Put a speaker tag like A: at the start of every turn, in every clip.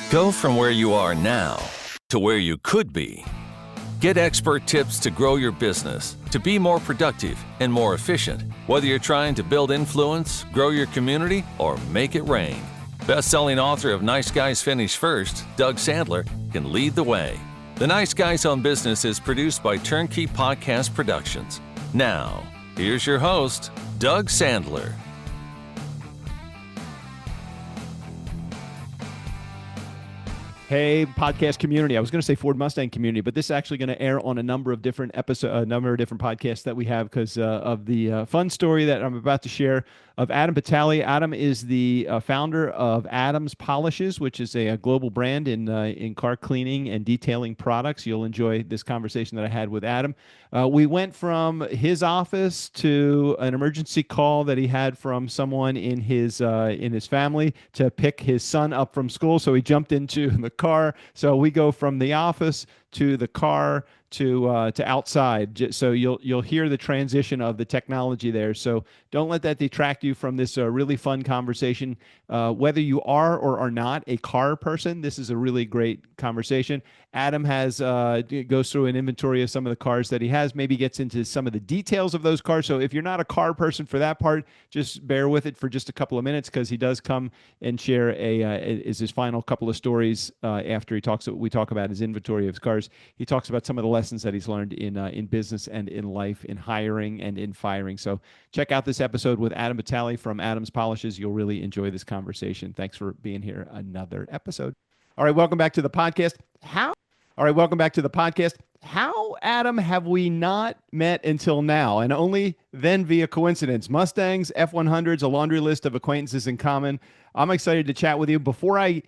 A: Go from where you are now to where you could be. Get expert tips to grow your business, to be more productive and more efficient, whether you're trying to build influence, grow your community, or make it rain. Best-selling author of Nice Guys Finish First, Doug Sandler, can lead the way. The Nice Guys Own Business is produced by TurnKey Podcast Productions. Now, here's your host, Doug Sandler.
B: Hey, podcast community. I was going to say Ford Mustang community, but this is actually going to air on a number of different podcasts that we have because of the fun story that I'm about to share of Adam Pitale. Adam is the founder of Adam's Polishes, which is a global brand in car cleaning and detailing products. You'll enjoy this conversation that I had with Adam. We went from his office to an emergency call that he had from someone in his family to pick his son up from school. So he jumped into the car. So we go from the office to the car to outside. So you'll hear the transition of the technology there. So don't let that detract you from this really fun conversation. Whether you are or are not a car person, this is a really great conversation. Adam goes through an inventory of some of the cars that he has, maybe gets into some of the details of those cars. So if you're not a car person for that part, just bear with it for just a couple of minutes because he does come and share his final couple of stories after we talk about his inventory of his cars. He talks about some of the lessons that he's learned in business and in life, in hiring and in firing. So check out this episode with Adam Pitale from Adam's Polishes. You'll really enjoy this conversation. Thanks for being here. Another episode. All right, welcome back to the podcast. How, Adam, have we not met until now? And only then via coincidence. Mustangs, F100s, a laundry list of acquaintances in common. I'm excited to chat with you. Before I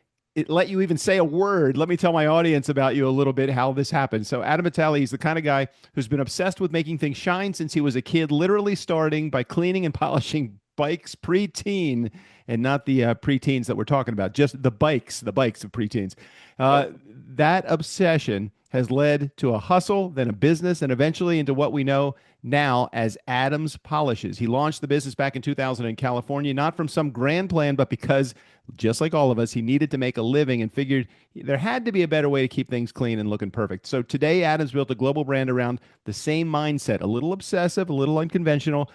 B: let you even say a word, let me tell my audience about you a little bit, how this happened. So Adam Pitale is the kind of guy who's been obsessed with making things shine since he was a kid, literally starting by cleaning and polishing bikes pre-teen, and not the preteens that we're talking about, just the bikes of preteens. That obsession has led to a hustle, then a business, and eventually into what we know now as Adam's Polishes. He launched the business back in 2000 in California, not from some grand plan, but because, just like all of us, he needed to make a living and figured there had to be a better way to keep things clean and looking perfect. So today, Adam's built a global brand around the same mindset, a little obsessive, a little unconventional,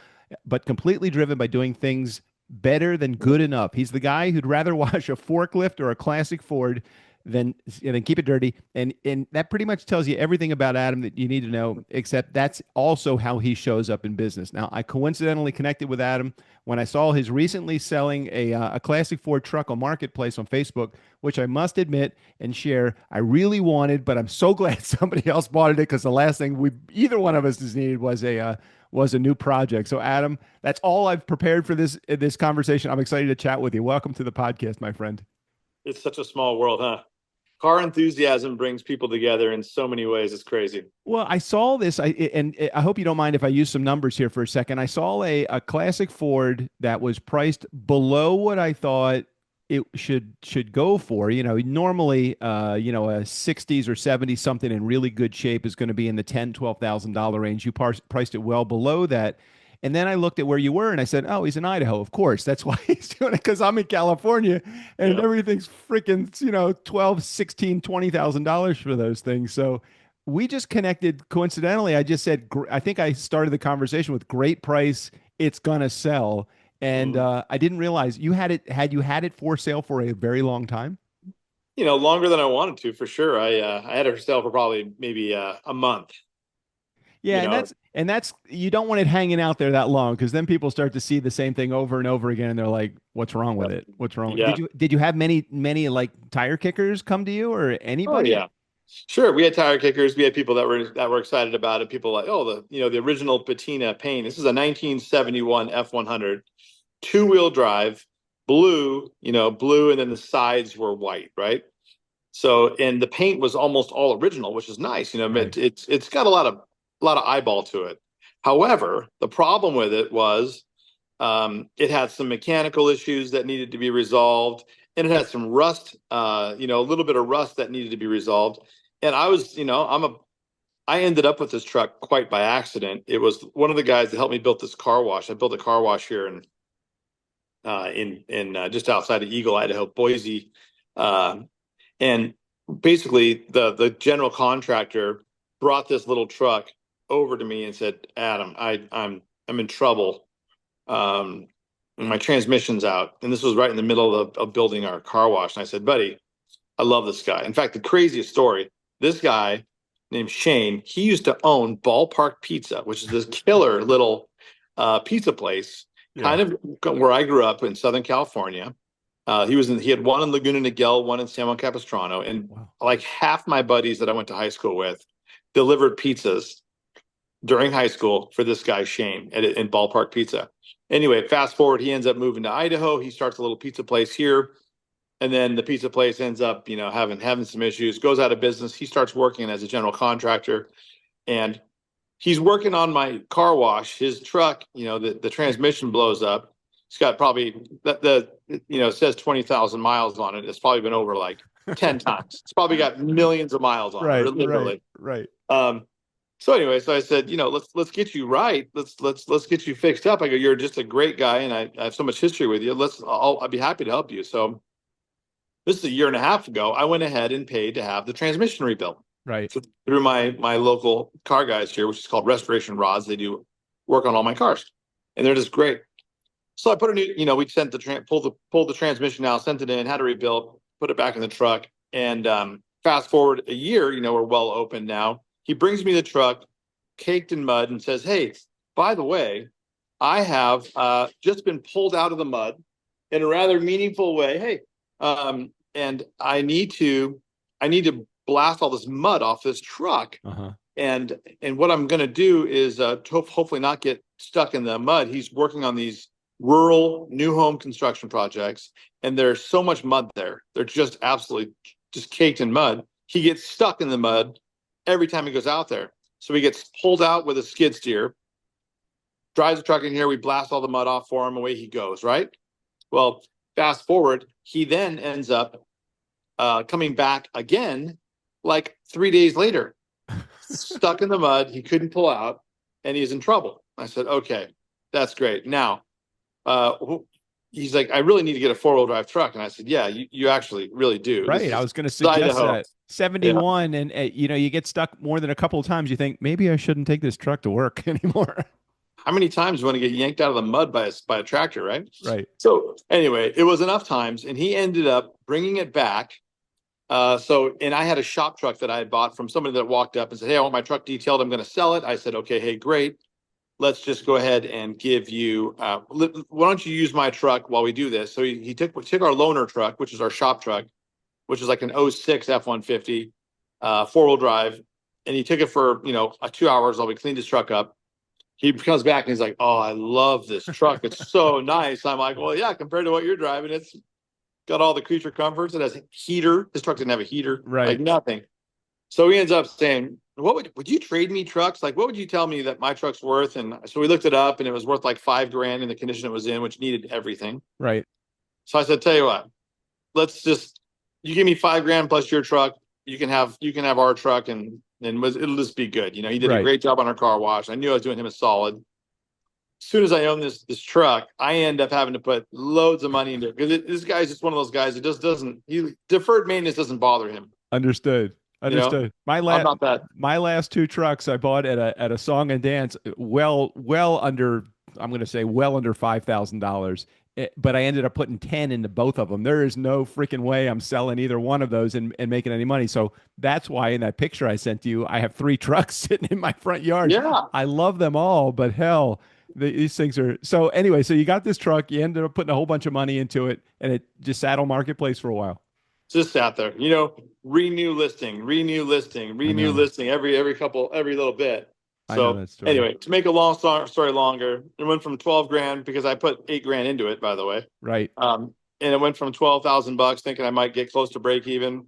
B: but completely driven by doing things better than good enough. He's the guy who'd rather wash a forklift or a classic Ford than keep it dirty. And that pretty much tells you everything about Adam that you need to know, except that's also how he shows up in business. Now, I coincidentally connected with Adam when I saw his recently selling a classic Ford truck on Marketplace on Facebook, which I must admit and share, I really wanted, but I'm so glad somebody else bought it because the last thing either one of us needed was a new project. So Adam, that's all I've prepared for this conversation. I'm excited to chat with you. Welcome to the podcast, my friend.
C: It's such a small world, huh? Car enthusiasm brings people together in so many ways. It's crazy.
B: Well, I saw this, and I hope you don't mind if I use some numbers here for a second. I saw a classic Ford that was priced below what I thought it should go for. Normally, a 60s or 70s something in really good shape is going to be in the $10,000-$12,000 range. You priced it well below that. And then I looked at where you were and I said, oh, he's in Idaho. Of course. That's why he's doing it, because I'm in California and everything's freaking, $12,000, $16,000, $20,000 for those things. So we just connected coincidentally. I just said, I think I started the conversation with great price. It's going to sell. And I didn't realize you had it for sale for a very long time.
C: Longer than I wanted to, for sure. I had it for sale for probably maybe a month.
B: Yeah, and that's you don't want it hanging out there that long, because then people start to see the same thing over and over again, and they're like, "What's wrong with it? What's wrong?"
C: Yeah.
B: Did you have many like tire kickers come to you, or anybody?
C: Oh, yeah, sure. We had tire kickers. We had people that were excited about it. People like, the original patina paint. This is a 1971 F100, 2-wheel drive, blue, and then the sides were white, right? So, and the paint was almost all original, which is nice. Right. It's got a lot of eyeball to it. However, the problem with it was it had some mechanical issues that needed to be resolved, and it had some rust, a little bit of rust that needed to be resolved. And I ended up with this truck quite by accident. It was one of the guys that helped me build this car wash. I built a car wash here in just outside of Eagle, Idaho, Boise. And basically, the general contractor brought this little truck over to me and said, "Adam, I'm in trouble. Um, my transmission's out." And this was right in the middle of building our car wash. And I said, "Buddy, I love this guy." In fact, the craziest story, this guy named Shane, he used to own Ballpark Pizza, which is this killer little pizza place,
B: Yeah.
C: kind of where I grew up in Southern California. He had one in Laguna Niguel, one in San Juan Capistrano, and
B: Wow.
C: like half my buddies that I went to high school with delivered pizzas during high school for this guy Shane in Ballpark Pizza. Anyway, fast forward, he ends up moving to Idaho. He starts a little pizza place here, and then the pizza place ends up, having some issues, goes out of business. He starts working as a general contractor, and he's working on my car wash. His truck, the transmission blows up. It's got probably it says 20,000 miles on it. It's probably been over like 10 times. It's probably got millions of miles on
B: Right,
C: it, literally.
B: right.
C: So anyway, so I said, let's get you right. Let's get you fixed up. I go, you're just a great guy, and I have so much history with you. I'll be happy to help you. So this is a year and a half ago. I went ahead and paid to have the transmission rebuilt.
B: Right.
C: So through my local car guys here, which is called Restoration Rods, they do work on all my cars, and they're just great. So I put a new, we sent pulled the transmission out, sent it in, had it rebuilt, put it back in the truck, and fast forward a year, we're well open now. He brings me the truck, caked in mud, and says, "Hey, by the way, I have just been pulled out of the mud in a rather meaningful way. Hey, and I need to blast all this mud off this truck.
B: Uh-huh.
C: And what I'm going to do is hopefully not get stuck in the mud." He's working on these rural new home construction projects, and there's so much mud there. They're just absolutely just caked in mud. He gets stuck in the mud every time he goes out there. So he gets pulled out with a skid steer, drives the truck in here. We blast all the mud off for him. Away he goes, right? Well, fast forward, he then ends up coming back again like 3 days later, stuck in the mud. He couldn't pull out, and he's in trouble. I said, "Okay, that's great. Now, he's like, I really need to get a 4-wheel drive truck." And I said, "Yeah, you actually really do."
B: Right. I was going to suggest
C: Idaho.
B: that 71, and you get stuck more than a couple of times. You think maybe I shouldn't take this truck to work anymore.
C: How many times do you want to get yanked out of the mud by a tractor, right?
B: Right.
C: So anyway, it was enough times, and he ended up bringing it back. And I had a shop truck that I had bought from somebody that walked up and said, "Hey, I want my truck detailed. I'm going to sell it." I said, "Okay, hey, great. Let's just go ahead and give you, why don't you use my truck while we do this?" So he took our loaner truck, which is our shop truck, which is like an '06 F-150, 4-wheel drive. And he took it for, 2 hours while we cleaned his truck up. He comes back and he's like, "Oh, I love this truck. It's so nice." I'm like, "Well, yeah, compared to what you're driving, it's got all the creature comforts. It has a heater." His truck didn't have a heater,
B: Right.
C: like nothing. So he ends up saying, would you trade me trucks? Like, what would you tell me that my truck's worth?" And so we looked it up, and it was worth like $5,000 in the condition it was in, which needed everything.
B: Right.
C: So I said, "Tell you what, you give me $5,000 plus your truck. You can have our truck, and it'll just be good." He did a great job on our car wash. I knew I was doing him a solid. As soon as I own this truck, I end up having to put loads of money into it, because this guy's just one of those guys that just doesn't. Deferred maintenance doesn't bother him.
B: Understood. My
C: I'm not that.
B: My last 2 trucks I bought at a song and dance, well under, I'm going to say well under $5,000. But I ended up putting 10 into both of them. There is no freaking way I'm selling either one of those and making any money. So that's why in that picture I sent to you, I have 3 trucks sitting in my front yard.
C: Yeah.
B: I love them all, but hell, these things are. So anyway, so you got this truck, you ended up putting a whole bunch of money into it, and it just sat on marketplace for a while.
C: Just sat there, renew listing every little bit. So anyway, to make a long story longer, it went from $12,000, because I put $8,000 into it, by the way.
B: Right.
C: And it went from $12,000 thinking I might get close to break even,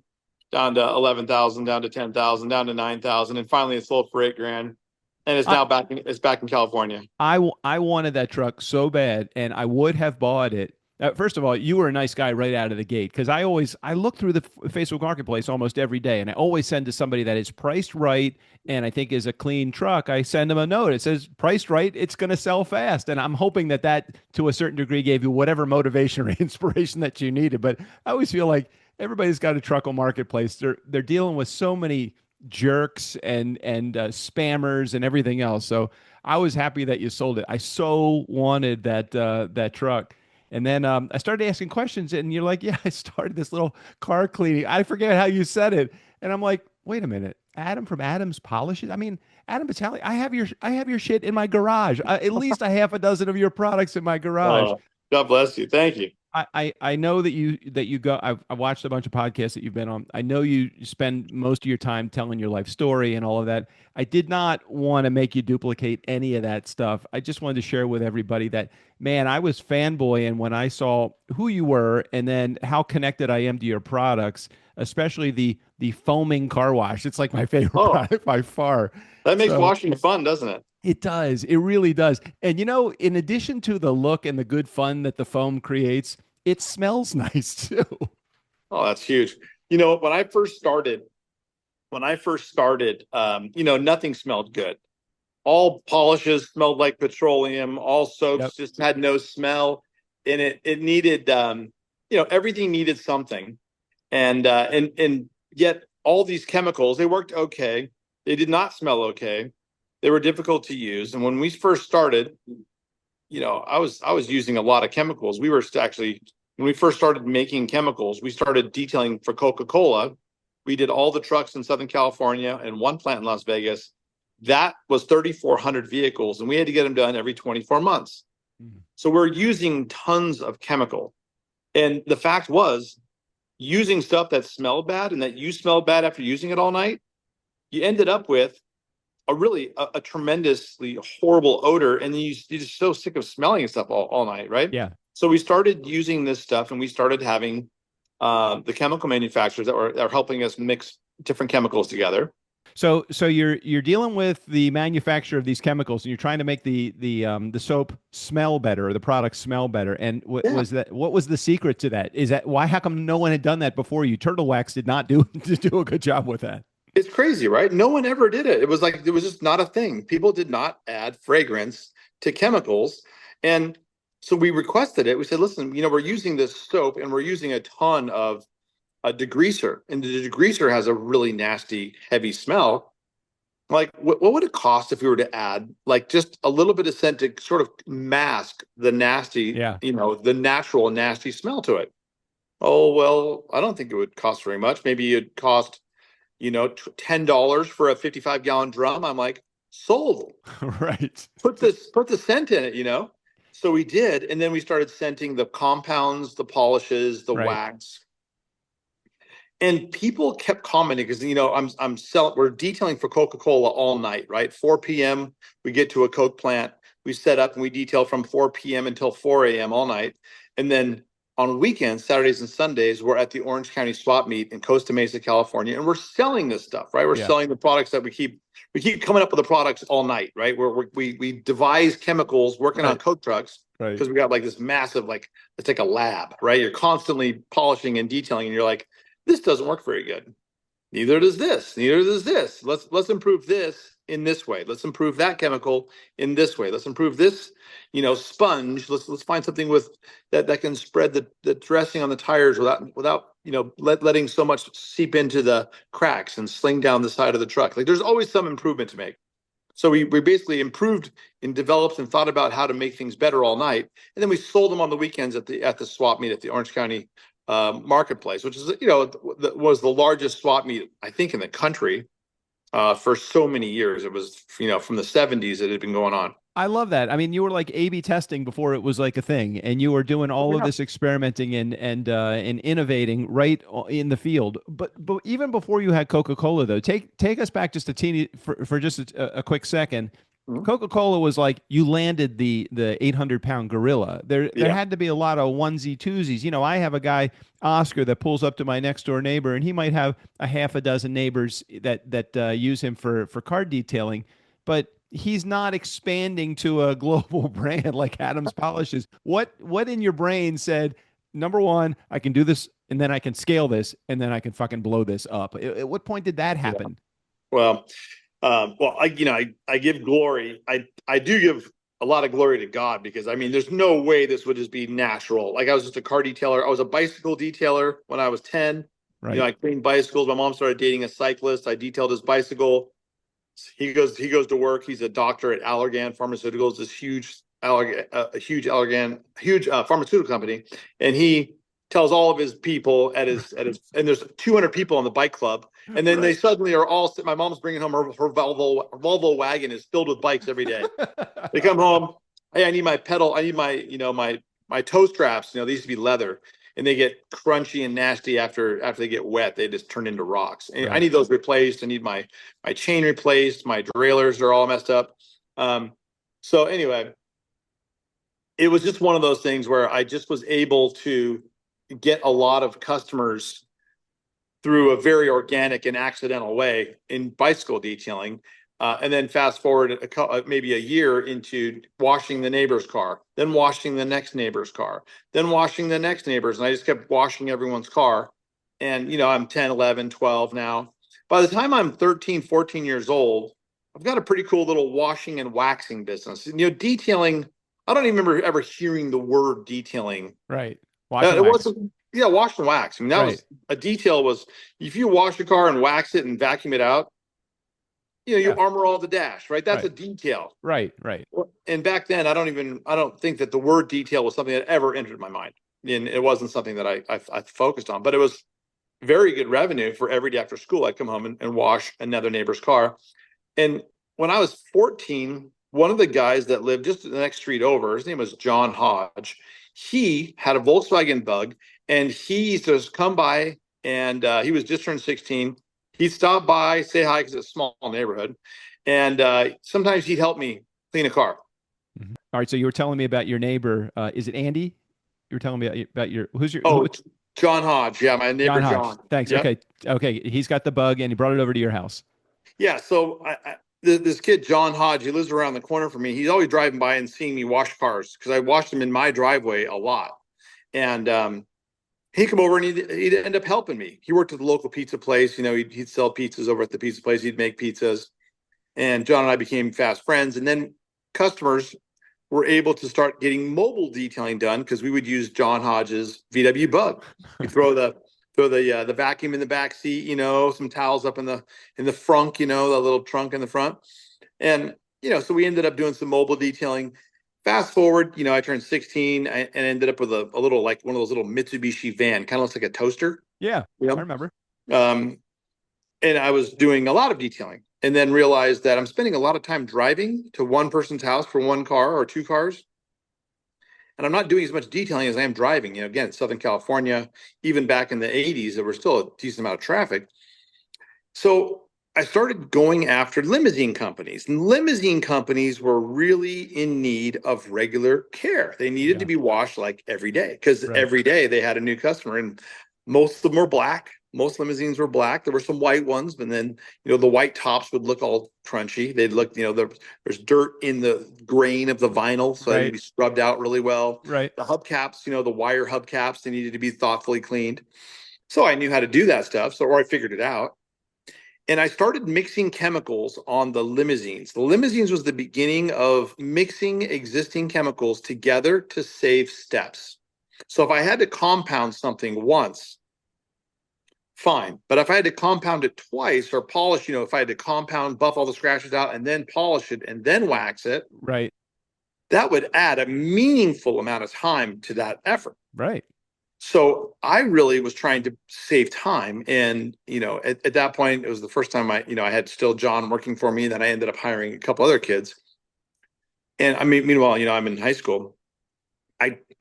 C: down to 11,000, down to 10,000, down to 9,000, and finally it sold for $8,000, and it's now back in California.
B: I wanted that truck so bad, and I would have bought it. First of all, you were a nice guy right out of the gate, because I look through the Facebook Marketplace almost every day, and I always send to somebody that is priced right and I think is a clean truck. I send them a note. It says, "Priced right, it's going to sell fast." And I'm hoping that to a certain degree gave you whatever motivation or inspiration that you needed. But I always feel like everybody's got a truckle marketplace. They're dealing with so many jerks and spammers and everything else. So I was happy that you sold it. I so wanted that truck. And then I started asking questions, and you're like, "Yeah, I started this little car cleaning." I forget how you said it, and I'm like, "Wait a minute, Adam from Adam's Polishes? I mean, Adam Pitale, I have your shit in my garage. At least a half a dozen of your products in my garage."
C: God bless you. Thank you.
B: I know that you go. I've watched a bunch of podcasts that you've been on. I know you spend most of your time telling your life story and all of that. I did not want to make you duplicate any of that stuff. I just wanted to share with everybody that, man, I was fanboying when I saw who you were and then how connected I am to your products, especially the foaming car wash. It's like my favorite product by far.
C: That makes
B: So,
C: washing fun, doesn't it?
B: it does. It really does. And in addition to the look and the good fun that the foam creates, it smells nice too.
C: Oh, that's huge. When I first started, nothing smelled good. All polishes smelled like petroleum. All soaps just had no smell, and it needed, everything needed something, and yet all these chemicals, they worked okay. They did not smell okay. They were difficult to use. And when we first started, I was using a lot of chemicals. We were actually, when we first started making chemicals, we started detailing for Coca-Cola. We did all the trucks in Southern California and one plant in Las Vegas. That was 3,400 vehicles, and we had to get them done every 24 months. Mm-hmm. So we're using tons of chemical. And the fact was, using stuff that smelled bad and that you smelled bad after using it all night, you ended up with a tremendously horrible odor, and you're just so sick of smelling stuff all night, right?
B: Yeah.
C: So we started using this stuff, and we started having the chemical manufacturers that are helping us mix different chemicals together.
B: So you're dealing with the manufacturer of these chemicals, and you're trying to make the soap smell better, or the product smell better. And what was the secret to that? Is that why? How come no one had done that before you? Turtle Wax did not do a good job with that.
C: It's crazy, right? No one ever did it. It was just not a thing. People did not add fragrance to chemicals. And so we requested it. We said, listen, we're using this soap and we're using a ton of a degreaser, and the degreaser has a really nasty, heavy smell. Like, what would it cost if we were to add just a little bit of scent to sort of mask the nasty, the natural nasty smell to it? Oh, well, I don't think it would cost very much. Maybe it'd cost, $10 for a 55-gallon drum. I'm like, sold.
B: Right.
C: Put the scent in it, So we did, and then we started scenting the compounds, the polishes, the wax. And people kept commenting because we're detailing for Coca-Cola all night, right? 4 p.m. we get to a Coke plant, we set up and we detail from 4 p.m. until 4 a.m. all night. And then on weekends, Saturdays and Sundays, we're at the Orange County swap meet in Costa Mesa, California, and we're selling this stuff, right? We're selling the products that we keep coming up with the products all night, right? We devise chemicals working on Coke trucks because we got this massive, it's like a lab, right? You're constantly polishing and detailing, and you're like, this doesn't work very good. Neither does this. Neither does this. Let's improve this in this way. Let's improve that chemical in this way. Let's improve this, sponge. Let's find something with that can spread the dressing on the tires without letting so much seep into the cracks and sling down the side of the truck. There's always some improvement to make. So we basically improved and developed and thought about how to make things better all night, and then we sold them on the weekends at the swap meet at the Orange County marketplace, which is was the largest swap meet I think in the country for so many years. It was from the 70s it had been going on.
B: I love that. I mean, you were A/B testing before it was a thing, and you were doing all of this experimenting and innovating right in the field. But even before you had Coca-Cola, though, take us back just for just a quick second. Mm-hmm. Coca-Cola was you landed the 800-pound gorilla. There had to be a lot of onesie twosies. I have a guy, Oscar, that pulls up to my next door neighbor, and he might have a half a dozen neighbors that use him for car detailing, but he's not expanding to a global brand like Adam's Polishes. What in your brain said, number one, I can do this, and then I can scale this, and then I can fucking blow this up? At what point did that happen?
C: Yeah. Well, I give glory. I do give a lot of glory to God, because I mean, there's no way this would just be natural. Like, I was just a car detailer. I was a bicycle detailer when I was 10.
B: Right.
C: You know, I cleaned bicycles. My mom started dating a cyclist. I detailed his bicycle. He goes to work. He's a doctor at Allergan Pharmaceuticals, this huge pharmaceutical company, and he tells all of his people at his and there's 200 people in the bike club, and then they suddenly are all. My mom's bringing home her Volvo wagon is filled with bikes every day. They come home. Hey, I need my pedal. I need my toe straps. They used to be leather, and they get crunchy and nasty after they get wet. They just turn into rocks. And I need those replaced. I need my chain replaced. My derailleurs are all messed up. So anyway, it was just one of those things where I just was able to get a lot of customers through a very organic and accidental way in bicycle detailing. And then fast forward maybe a year into washing the neighbor's car, then washing the next neighbor's car, then washing the next neighbor's. And I just kept washing everyone's car. And, I'm 10, 11, 12 now. By the time I'm 13, 14 years old, I've got a pretty cool little washing and waxing business. Detailing, I don't even remember ever hearing the word detailing.
B: Right.
C: It wasn't, wash and wax. I mean, that was a detail was if you wash your car and wax it and vacuum it out, you armor all the dash, right? That's a detail.
B: Right.
C: And back then, I don't think that the word detail was something that ever entered my mind. And it wasn't something that I focused on, but it was very good revenue for every day after school. I'd come home and wash another neighbor's car. And when I was 14, one of the guys that lived just the next street over, his name was John Hodge. He had a Volkswagen Bug, and he used to just come by, and he was just turned 16. He'd stop by, say hi, because it's a small neighborhood. And sometimes he'd help me clean a car.
B: Mm-hmm. All right. So you were telling me about your neighbor. Is it Andy? You were telling me about who's your...
C: John Hodge. Yeah, my neighbor, John.
B: Thanks. Yep. Okay. He's got the Bug, and he brought it over to your house. Yeah.
C: So this kid, John Hodge, he lives around the corner from me. He's always driving by and seeing me wash cars, because I washed them in my driveway a lot. And he'd come over and he'd end up helping me. He worked at the local pizza place. He'd sell pizzas over at the pizza place. He'd make pizzas. And John and I became fast friends. And then customers were able to start getting mobile detailing done, because we would use John Hodge's VW Bug. We throw the vacuum in the back seat, some towels up in the frunk, the little trunk in the front. And, so we ended up doing some mobile detailing. Fast forward, I turned 16 and ended up with a little, like one of those little Mitsubishi van, kind of looks like a toaster.
B: Yeah, I remember.
C: And I was doing a lot of detailing, and then realized that I'm spending a lot of time driving to one person's house for one car or two cars. And I'm not doing as much detailing as I am driving. Again, Southern California, even back in the 80s, there was still a decent amount of traffic. So I started going after limousine companies. And limousine companies were really in need of regular care. They needed to be washed like every day, because every day they had a new customer. And most of them were black. Most limousines were black. There were some white ones, but then, the white tops would look all crunchy. They'd look, there's dirt in the grain of the vinyl, so they'd be scrubbed out really well.
B: Right.
C: The hubcaps, the wire hubcaps, they needed to be thoughtfully cleaned. So I knew how to do that stuff. Or I figured it out. And I started mixing chemicals on the limousines. The limousines was the beginning of mixing existing chemicals together to save steps. So if I had to compound something once, fine. But if I had to compound it twice or polish, if I had to compound, buff all the scratches out, and then polish it and then wax it,
B: right,
C: that would add a meaningful amount of time to that effort.
B: Right.
C: So I really was trying to save time. And, at that point, it was the first time I had still John working for me. Then I ended up hiring a couple other kids. And I mean, meanwhile, I'm in high school.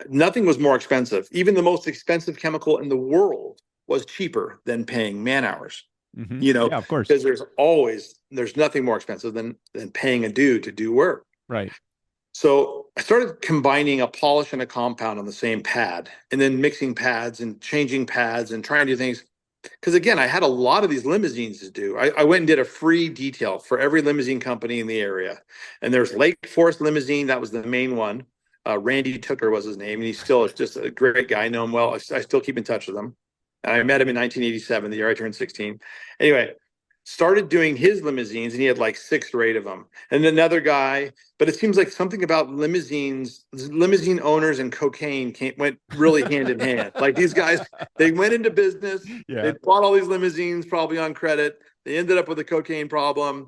C: Nothing was more expensive. Even the most expensive chemical in the world was cheaper than paying man hours.
B: Mm-hmm. Yeah, of course.
C: Because there's nothing more expensive than paying a dude to do work.
B: Right.
C: So I started combining a polish and a compound on the same pad, and then mixing pads and changing pads and trying to do things. Because again, I had a lot of these limousines to do. I went and did a free detail for every limousine company in the area. And there's Lake Forest Limousine. That was the main one. Randy Tooker was his name. And he's still just a great guy. I know him well. I still keep in touch with him. I met him in 1987, the year I turned 16. Anyway, started doing his limousines, and he had like 6 or 8 of them. And another guy, but it seems like something about limousine owners and cocaine went really hand in hand. Like these guys, they went into business, they bought all these limousines probably on credit. They ended up with a cocaine problem.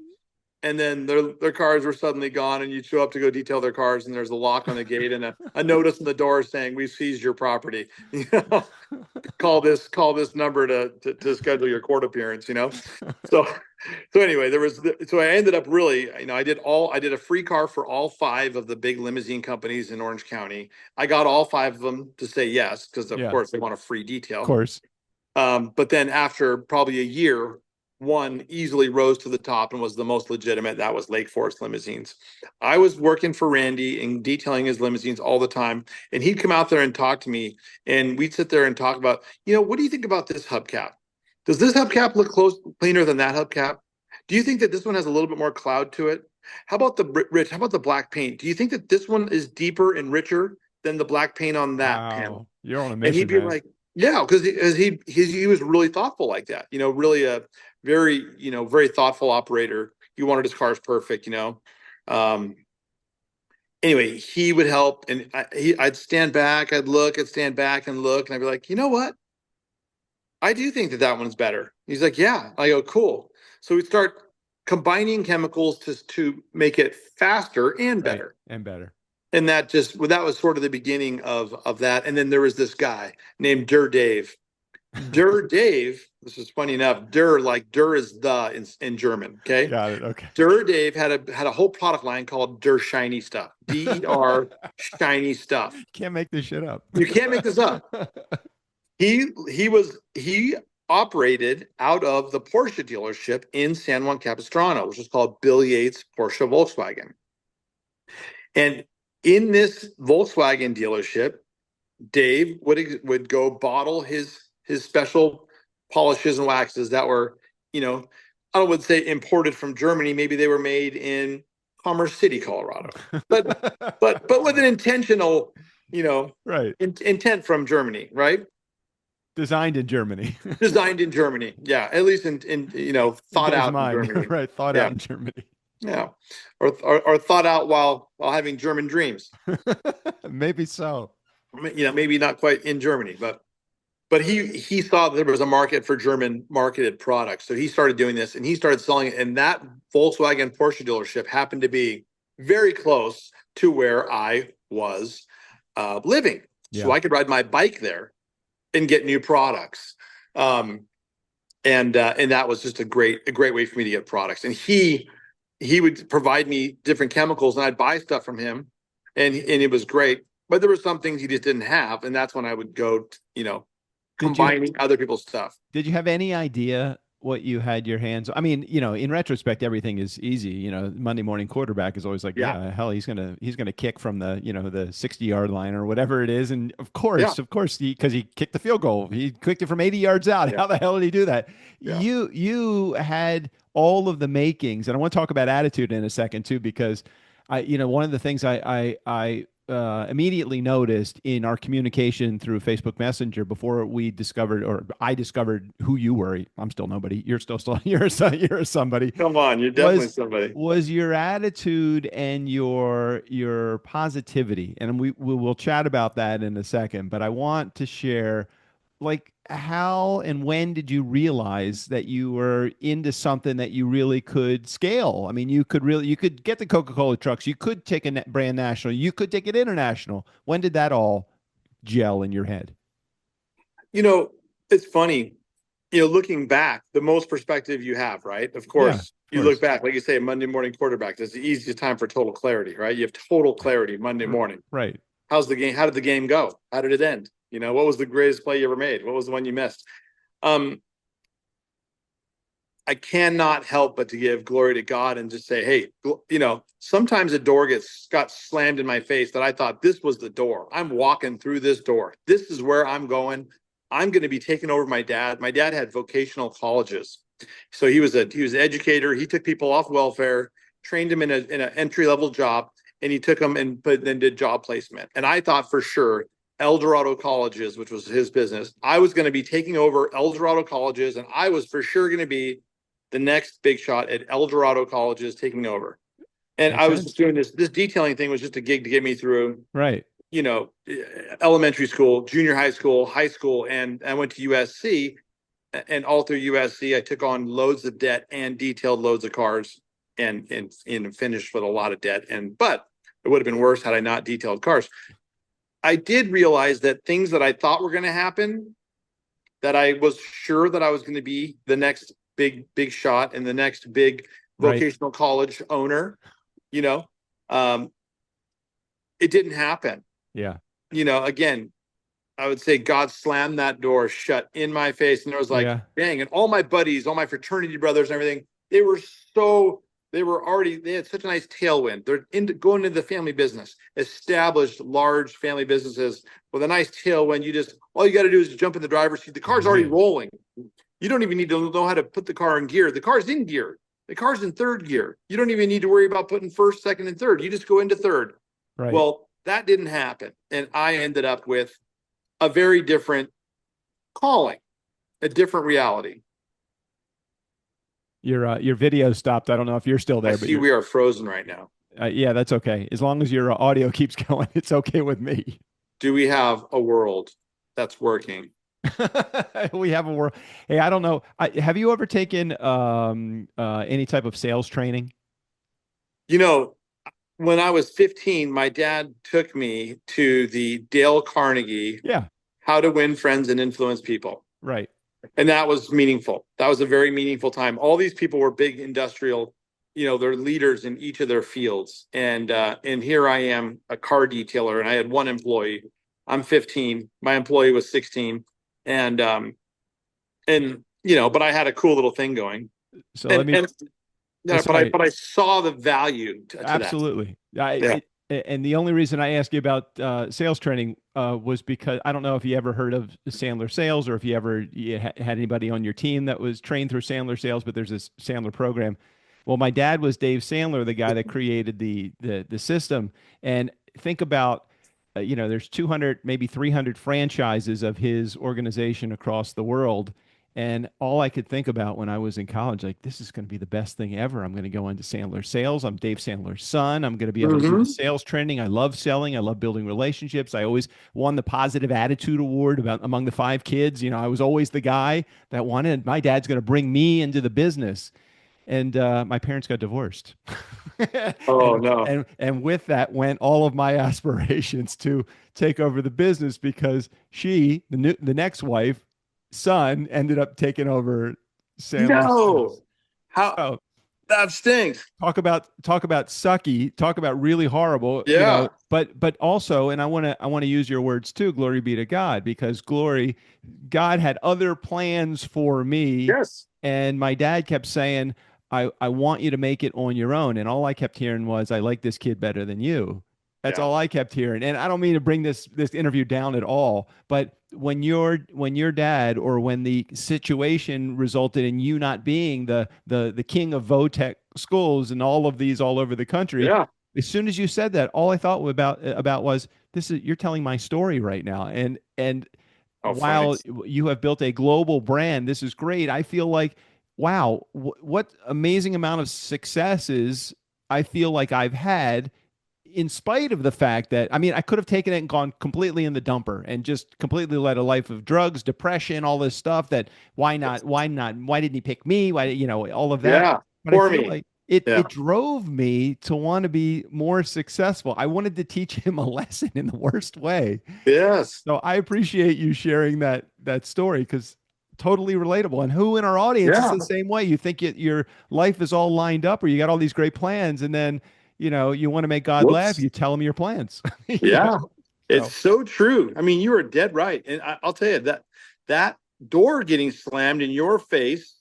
C: And then their cars were suddenly gone, and you show up to go detail their cars, and there's a lock on the gate and a notice on the door saying, "We've seized your property. You know, call this number to schedule your court appearance." You know, so anyway, so I ended up really, I did a free car for all 5 of the big limousine companies in Orange County. I got all 5 of them to say yes because of course they want a free detail.
B: Of course.
C: But then after probably a year, one easily rose to the top and was the most legitimate. That was Lake Forest Limousines. I was working for Randy and detailing his limousines all the time. And he'd come out there and talk to me, and we'd sit there and talk about, what do you think about this hubcap? Does this hubcap look cleaner than that hubcap? Do you think that this one has a little bit more cloud to it? How about the black paint? Do you think that this one is deeper and richer than the black paint on that panel?
B: You're on a mission,
C: and he'd be like, yeah, because he was really thoughtful like that. Really a very very thoughtful operator. He wanted his cars perfect. Anyway, he would help, and I'd stand back, I'd stand back and look, and I'd be like, you know what? I do think that one's better. He's like, yeah. I go, cool. So we start combining chemicals to make it faster and better.
B: Right. And better.
C: And that was sort of the beginning of that. And then there was this guy named Dave. Dave, this is funny enough. Like Dur is the in German. Okay.
B: Got it. Okay.
C: Dave had a whole product line called Der Shiny Stuff. DER Shiny Stuff.
B: Can't make this shit up.
C: You can't make this up. He operated out of the Porsche dealership in San Juan Capistrano, which is called Bill Yates Porsche Volkswagen. And in this Volkswagen dealership, Dave would go bottle his special polishes and waxes that were, I would say imported from Germany. Maybe they were made in Commerce City, Colorado, but with an intentional,
B: right,
C: intent from Germany, right?
B: Designed in Germany.
C: Designed in Germany, yeah. At least in thought out in Germany,
B: right? Thought out in Germany.
C: Yeah, or thought out while having German dreams.
B: Maybe so.
C: Maybe not quite in Germany, but he saw that there was a market for German marketed products, so he started doing this, and he started selling it. And that Volkswagen Porsche dealership happened to be very close to where I was living, so I could ride my bike there and get new products. And that was just a great way for me to get products. And he would provide me different chemicals, and I'd buy stuff from him, and it was great. But there were some things he just didn't have, and that's when I would go, combining other people's stuff.
B: Did you have any idea what you had your hands on? I mean, in retrospect, everything is easy. Monday morning quarterback is always like, hell, he's gonna kick from the the 60-yard line or whatever it is, and of course, because he kicked the field goal, he kicked it from 80 yards out. How the hell did he do that? You had all of the makings, and I want to talk about attitude in a second too, because one of the things I immediately noticed in our communication through Facebook Messenger before I discovered who you were. I'm still nobody. You're still you're somebody.
C: Come on, you're definitely somebody.
B: Was your attitude and your positivity, and we will chat about that in a second. But I want to share, like, how and when did you realize that you were into something that you really could scale? I mean, you could get the Coca-Cola trucks, you could take a brand national, you could take it international. When did that all gel in your head?
C: It's funny, looking back, the most perspective you have, right? Of course, you look back, like you say, Monday morning quarterback, that's the easiest time for total clarity, right? You have total clarity Monday morning.
B: Right.
C: How's the game? How did the game go? How did it end? What was the greatest play you ever made? What was the one you missed? I cannot help but to give glory to God and just say, hey, sometimes a door got slammed in my face that I thought this was the door. I'm walking through this door. This is where I'm going. I'm going to be taking over my dad. My dad had vocational colleges. So he was an educator. He took people off welfare, trained them in an entry-level job, and he took them and then did job placement. And I thought for sure El Dorado Colleges, which was his business, I was going to be taking over El Dorado Colleges, and I was for sure going to be the next big shot at El Dorado colleges taking over. And
B: Makes
C: I was
B: sense.
C: just doing this detailing thing was just a gig to get me through,
B: Right.
C: you know, elementary school, junior high school, and I went to USC. And all through USC, I took on loads of debt and detailed loads of cars and finished with a lot of debt. But it would have been worse had I not detailed cars. I did realize that things that I thought were going to happen, that I was sure that I was going to be the next big shot and the next big vocational college owner, you know, it didn't happen.
B: Yeah.
C: You know, again, I would say God slammed that door shut in my face. And there was like, bang. And all my buddies, all my fraternity brothers and everything, they had such a nice tailwind. They're going into the family business, established large family businesses with a nice tailwind. All you got to do is jump in the driver's seat. The car's already rolling. You don't even need to know how to put the car in gear. The car's in gear. The car's in third gear. You don't even need to worry about putting first, second, and third. You just go into third.
B: Right.
C: Well, that didn't happen. And I ended up with a very different calling, a different reality.
B: Your video stopped. I don't know if you're still there.
C: I see we are frozen right now.
B: Yeah, that's okay. As long as your audio keeps going, it's okay with me.
C: Do we have a world that's working?
B: We have a world. Hey, I don't know. Have you ever taken any type of sales training?
C: You know, when I was 15, my dad took me to the Dale Carnegie How to Win Friends and Influence People.
B: Right.
C: And that was meaningful. That was a very meaningful time. All these people were big industrial, they're leaders in each of their fields. And here I am, a car detailer, and I had one employee. I'm 15. My employee was 16. But I had a cool little thing going.
B: So
C: but I saw the value to
B: absolutely.
C: that.
B: And the only reason I asked you about sales training was because I don't know if you ever heard of Sandler Sales or if you ever had anybody on your team that was trained through Sandler Sales, but there's this Sandler program. Well, my dad was Dave Sandler, the guy that created the system. And think about, there's 200, maybe 300 franchises of his organization across the world. And all I could think about when I was in college, like, this is going to be the best thing ever. I'm going to go into Sandler Sales. I'm Dave Sandler's son. I'm going to be able to do the sales training. I love selling. I love building relationships. I always won the Positive Attitude Award among the 5 kids. I was always the guy that wanted, my dad's going to bring me into the business. And my parents got divorced.
C: No.
B: And with that went all of my aspirations to take over the business because the next wife, son, ended up taking over Sandler.
C: No. How that stinks.
B: Talk about sucky, talk about really horrible.
C: Yeah.
B: But also, and I want to use your words too, glory be to God, because God had other plans for me.
C: Yes.
B: And my dad kept saying, I want you to make it on your own. And all I kept hearing was, I like this kid better than you. That's all I kept hearing. And I don't mean to bring this interview down at all, but when your dad, or when the situation resulted in you not being the king of Votech schools and all of these all over the country, as soon as you said that, all I thought about was, you're telling my story right now. And while you have built a global brand, this is great. I feel like, wow, what amazing amount of successes I feel like I've had, in spite of the fact that, I could have taken it and gone completely in the dumper and just completely led a life of drugs, depression, all this stuff that, why didn't he pick me? Why, all of that.
C: Yeah,
B: but I feel like it drove me to want to be more successful. I wanted to teach him a lesson in the worst way.
C: Yes.
B: So I appreciate you sharing that story, because totally relatable. And who in our audience is the same way? You think your life is all lined up, or you got all these great plans, and then you want to make God laugh, you tell him your plans.
C: It's so true. You are dead right. And I'll tell you that door getting slammed in your face,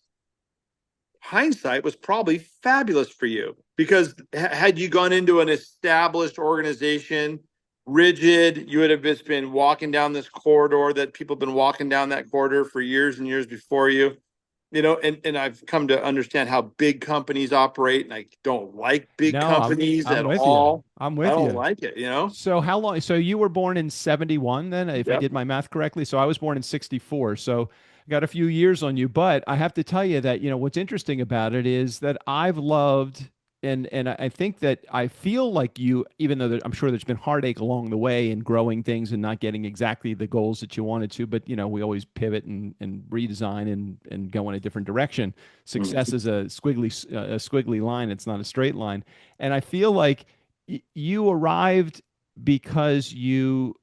C: hindsight, was probably fabulous for you, because had you gone into an established organization, rigid, you would have just been walking down this corridor that people have been walking down that corridor for years and years before you. And I've come to understand how big companies operate, and I don't like big companies at all.
B: I'm with you.
C: I don't like it,
B: So how long? So you were born in 71 then, if I did my math correctly. So I was born in 64. So got a few years on you, but I have to tell you that, what's interesting about it is that I've loved and I think that I feel like you, even though I'm sure there's been heartache along the way in growing things and not getting exactly the goals that you wanted to, but we always pivot and redesign and go in a different direction. Success is a squiggly line. It's not a straight line. And I feel like you arrived because you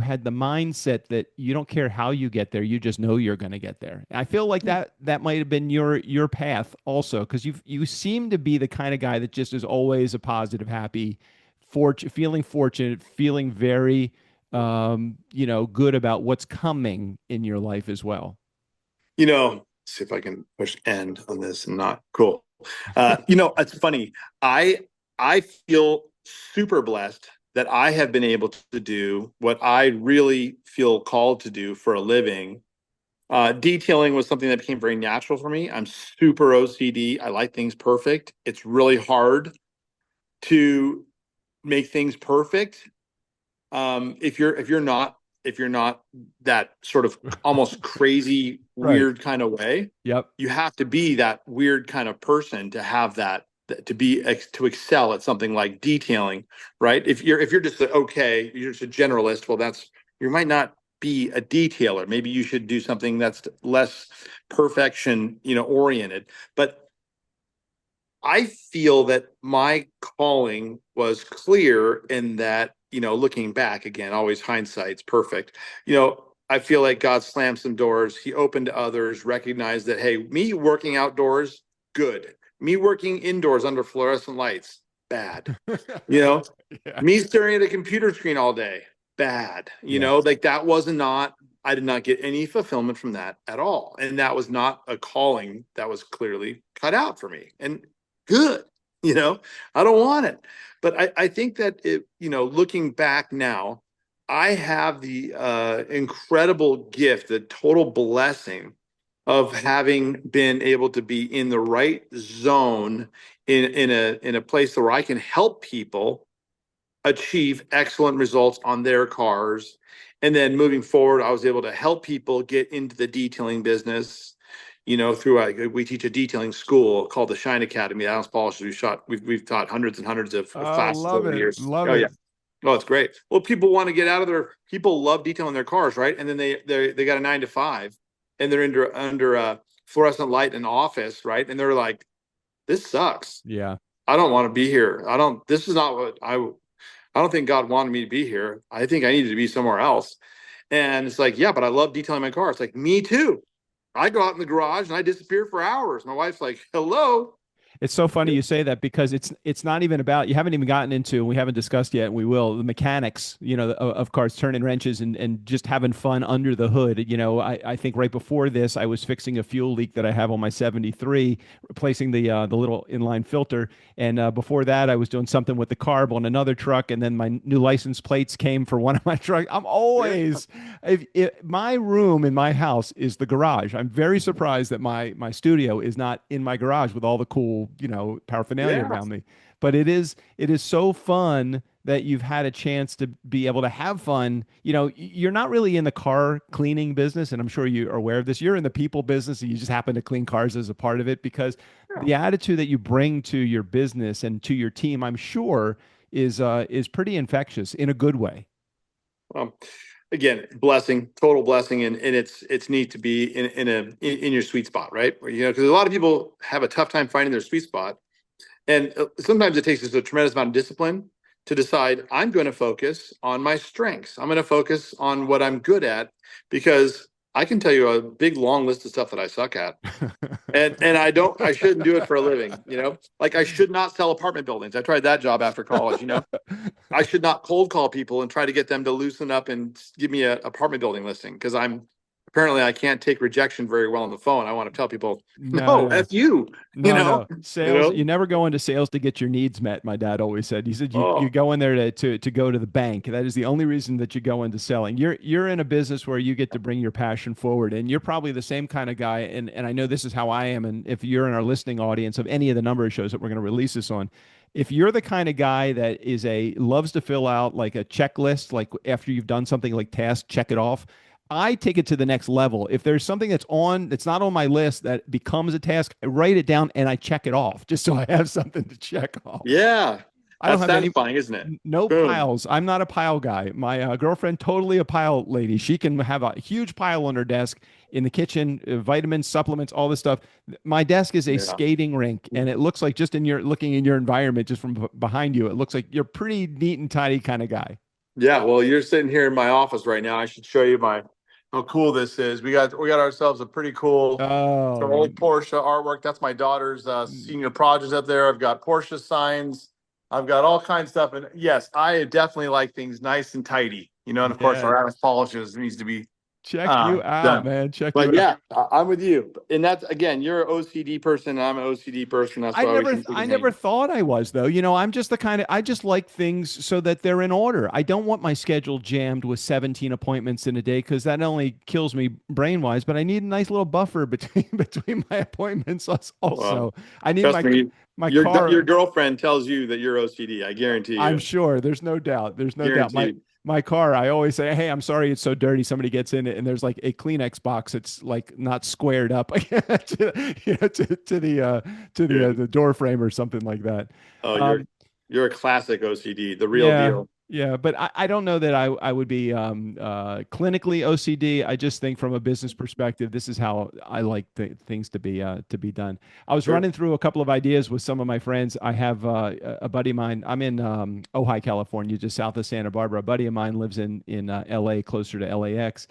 B: had the mindset that you don't care how you get there, you just know you're going to get there. I feel like that might have been your path also, because you seem to be the kind of guy that just is always a positive, happy, feeling fortunate, feeling very good about what's coming in your life as well.
C: See if I can push end on this and not cool. It's funny. I feel super blessed that I have been able to do what I really feel called to do for a living. Detailing was something that became very natural for me. I'm super OCD. I like things perfect. It's really hard to make things perfect. If you're not that sort of almost crazy,
B: Right.
C: weird kind of way,
B: Yep.
C: you have to be that weird kind of person to have that to excel at something like detailing, right? If you're just you're just a generalist, well, you might not be a detailer. Maybe you should do something that's less perfection, oriented. But I feel that my calling was clear in that, looking back again, always hindsight's perfect. I feel like God slammed some doors. He opened to others, recognized that, hey, me working outdoors, good. Me working indoors under fluorescent lights, bad.
B: Yeah.
C: Me staring at a computer screen all day, bad.
B: Yeah.
C: Like that was not, I did not get any fulfillment from that at all. And that was not a calling that was clearly cut out for me. And good, I don't want it. But I think that looking back now, I have the incredible gift, the total blessing of having been able to be in the right zone in a place where I can help people achieve excellent results on their cars. And then moving forward, I was able to help people get into the detailing business, through we teach a detailing school called the Shine Academy. Adams Polishers. We've taught hundreds and hundreds of
B: Oh,
C: classes
B: love
C: over the
B: it.
C: years.
B: Love
C: Oh yeah.
B: it.
C: Oh, it's great. Well, people want to get out of people love detailing their cars, right? And then they got a 9 to 5 and they're under a fluorescent light in an office, right? And they're like, this sucks.
B: Yeah.
C: I don't want to be here. This is not what I don't think God wanted me to be here. I think I needed to be somewhere else. And it's like, yeah, but I love detailing my car. It's like, me too. I go out in the garage and I disappear for hours. My wife's like, hello.
B: It's so funny you say that, because it's not even about, you haven't even gotten into, and we haven't discussed yet, and we will, the mechanics, of cars, turning wrenches and just having fun under the hood. I think right before this, I was fixing a fuel leak that I have on my 73, replacing the little inline filter. And before that, I was doing something with the carb on another truck, and then my new license plates came for one of my trucks. I'm always, my room in my house is the garage. I'm very surprised that my studio is not in my garage with all the cool, paraphernalia
C: Yeah.
B: around me. But it is so fun that you've had a chance to be able to have fun. You're not really in the car cleaning business, and I'm sure you are aware of this. You're in the people business, and you just happen to clean cars as a part of it, because the attitude that you bring to your business and to your team, I'm sure, is pretty infectious in a good way.
C: Again, blessing, total blessing. And it's neat to be in your sweet spot, right? Because a lot of people have a tough time finding their sweet spot. And sometimes it takes us a tremendous amount of discipline to decide I'm going to focus on my strengths. I'm going to focus on what I'm good at, because I can tell you a big long list of stuff that I suck at. And I shouldn't do it for a living, like I should not sell apartment buildings. I tried that job after college, I should not cold call people and try to get them to loosen up and give me an apartment building listing, because apparently I can't take rejection very well on the phone. I want to tell people,
B: No,
C: no,
B: no.
C: F you,
B: No. Sales,
C: you
B: you never go into sales to get your needs met, my dad always said. He said you
C: Oh,
B: go in there to go to the bank. That is the only reason that you go into selling. You're in a business where you get to bring your passion forward, and you're probably the same kind of guy, and I know this is how I am, and if you're in our listening audience of any of the number of shows that we're going to release this on, if you're the kind of guy that loves to fill out like a checklist, like after you've done something like task, check it off. I take it to the next level. If there's something that's not on my list that becomes a task, I write it down and I check it off just so I have something to check off.
C: Yeah,
B: I don't
C: that's
B: have any
C: satisfying, isn't it?
B: no
C: Boom.
B: piles. I'm not a pile guy. My girlfriend, totally a pile lady. She can have a huge pile on her desk in the kitchen, vitamins, supplements, all this stuff. My desk is a
C: Yeah.
B: skating rink, and it looks like just in your looking in your environment, just from behind you, it looks like you're pretty neat and tidy kind of guy.
C: Yeah, well, you're sitting here in my office right now. I should show you my how cool this is. We got ourselves a pretty cool some
B: Oh,
C: old Porsche artwork. That's my daughter's senior project up there. I've got Porsche signs. I've got all kinds of stuff. And yes, I definitely like things nice and tidy. And of course,
B: yeah.
C: our Atlas polishes needs to be
B: Check you out,
C: done.
B: man. Check you
C: But
B: out.
C: yeah, I'm with you. And that's again, you're an OCD person, and I'm an OCD person. That's why we can
B: I
C: hang.
B: never thought I was though. I'm just the kind of I just like things so that they're in order. I don't want my schedule jammed with 17 appointments in a day because that only kills me brain wise. But I need a nice little buffer between between my appointments.
C: Well,
B: Also, I need
C: trust me,
B: my
C: your
B: car.
C: girlfriend tells you that you're OCD. I guarantee
B: I'm
C: you.
B: sure there's no doubt. There's no doubt.
C: Guaranteed.
B: My car, I always say, "Hey, I'm sorry it's so dirty." Somebody gets in it, and there's like a Kleenex box. It's like not squared up to
C: Dude.
B: the door frame or something like that.
C: Oh,
B: Um,
C: you're a classic OCD, the real
B: yeah,
C: deal.
B: yeah, but I don't know that I would be clinically OCD. I just think from a business perspective, this is how I like things to be done. I was
C: Sure.
B: running through a couple of ideas with some of my friends. I have a buddy of mine. I'm in Ojai, California, just south of Santa Barbara. A buddy of mine lives in LA, closer to LAX.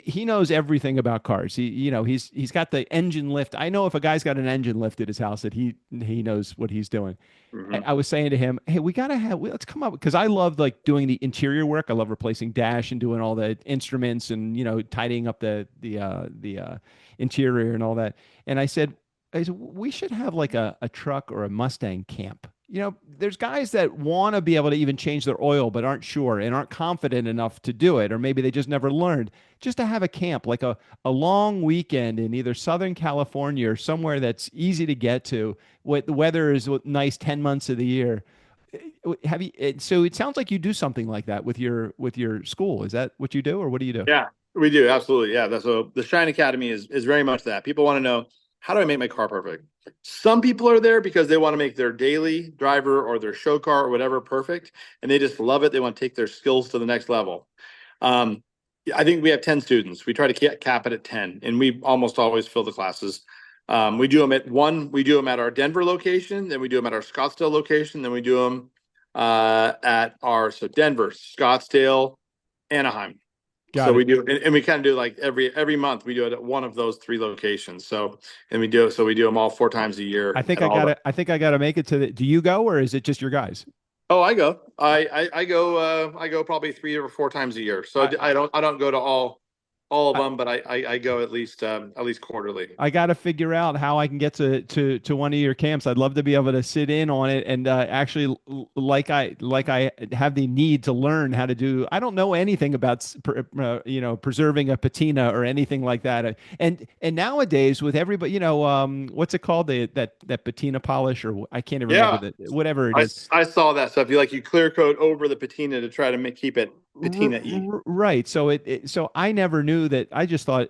B: He knows everything about cars. He's got the engine lift. I know if a guy's got an engine lift at his house that he knows what he's doing.
C: Hmm.
B: I was saying to him, "Hey, let's come up because I love like doing the interior work. I love replacing dash and doing all the instruments and tidying up the interior and all that." And I said we should have like a truck or a Mustang camp. There's guys that want to be able to even change their oil but aren't sure and aren't confident enough to do it, or maybe they just never learned. Just to have a camp, like a long weekend in either Southern California or somewhere that's easy to get to. What the weather is nice 10 months of the year. Have you? So it sounds like you do something like that with your school. Is that what you do, or what do you do?
C: Yeah, we do. Absolutely. Yeah. So the Shine Academy is very much that. People want to know, how do I make my car perfect? Some people are there because they want to make their daily driver or their show car or whatever perfect, and they just love it. They want to take their skills to the next level. Um, I think we have 10 students. We try to cap it at 10, and we almost always fill the classes. We do them we do them at our Denver location, then we do them at our Scottsdale location, then we do them at so Denver, Scottsdale, Anaheim. So
B: Got it.
C: we do, and we kind of do like every month we do it at one of those three locations. We do them all 4 times a year.
B: I think
C: At all the,
B: I think I gotta make it to the. Do you go, or is it just your guys?
C: oh, I go. I go. I go probably 3 or 4 times a year. So
B: I,
C: I don't go to all of them, but I go at least quarterly.
B: I got to figure out how I can get to one of your camps. I'd love to be able to sit in on it and actually like I have the need to learn how to do. I don't know anything about preserving a patina or anything like that. And nowadays with everybody, what's it called, that patina polish, or I can't even
C: Yeah,
B: remember whatever it is.
C: I saw that stuff. You clear coat over the patina to try to keep it patina-y.
B: Right. So I never knew that. I just thought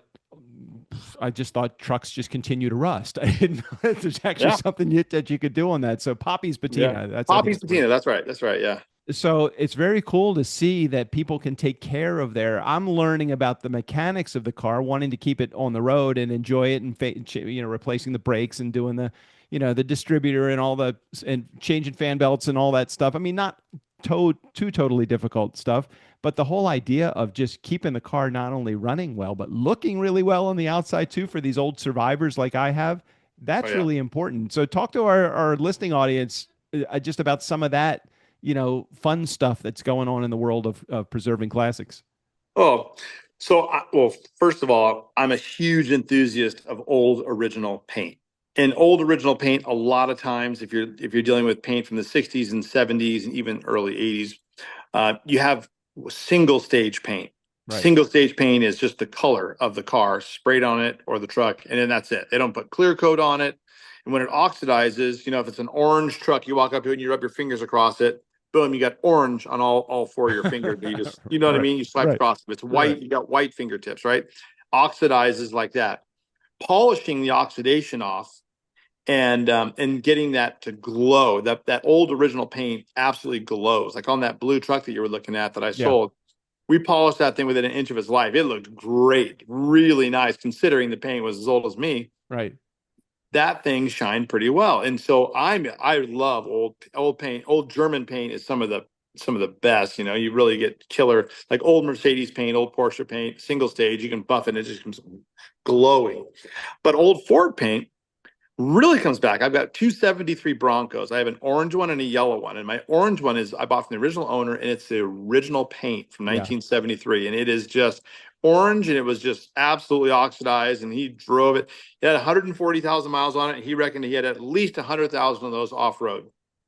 B: trucks just continue to rust. I didn't know that there's actually
C: Yeah,
B: something that you could do on that. So Poppy's
C: yeah.
B: patina. That's I think
C: Poppy's
B: it's what.
C: patina. That's right. That's right. Yeah.
B: So it's very cool to see that people can take care of their. I'm learning about the mechanics of the car, wanting to keep it on the road and enjoy it, and replacing the brakes and doing the distributor and all and changing fan belts and all that stuff. I mean, not too totally difficult stuff, but the whole idea of just keeping the car not only running well but looking really well on the outside too for these old survivors like I have.
C: Oh
B: That's
C: yeah.
B: really important. So talk to our listening audience just about some of that fun stuff that's going on in the world of preserving classics.
C: Oh, well, first of all, I'm a huge enthusiast of old original paint. And old original paint, a lot of times, if you're dealing with paint from the 60s and 70s and even early 80s, you have single stage paint.
B: Right.
C: Single stage paint is just the color of the car sprayed on it or the truck, and then that's it. They don't put clear coat on it. And when it oxidizes, if it's an orange truck, you walk up to it and you rub your fingers across it, boom, you got orange on all four of your fingers. You just, you know what I mean? You swipe across. If it's white, you got white fingertips, right? Oxidizes like that. Polishing the oxidation off and getting that to glow. That old original paint absolutely glows. Like on that blue truck that you were looking at that I sold. We polished that thing within an inch of its life. It looked great, really nice, considering the paint was as old as me.
B: Right.
C: That thing shined pretty well. And so I love old paint. Old German paint is some of the best. You know, you really get killer, like old Mercedes paint, old Porsche paint, single stage. You can buff it and it just comes glowing. But old Ford paint really comes back. I've got 273 Broncos. I have an orange one and a yellow one. And my orange one is I bought from the original owner, and it's the original paint from 1973. And it is just orange, and it was just absolutely oxidized. And he drove it. He had 140,000 miles on it. And he reckoned he had at least 100,000 of those off road.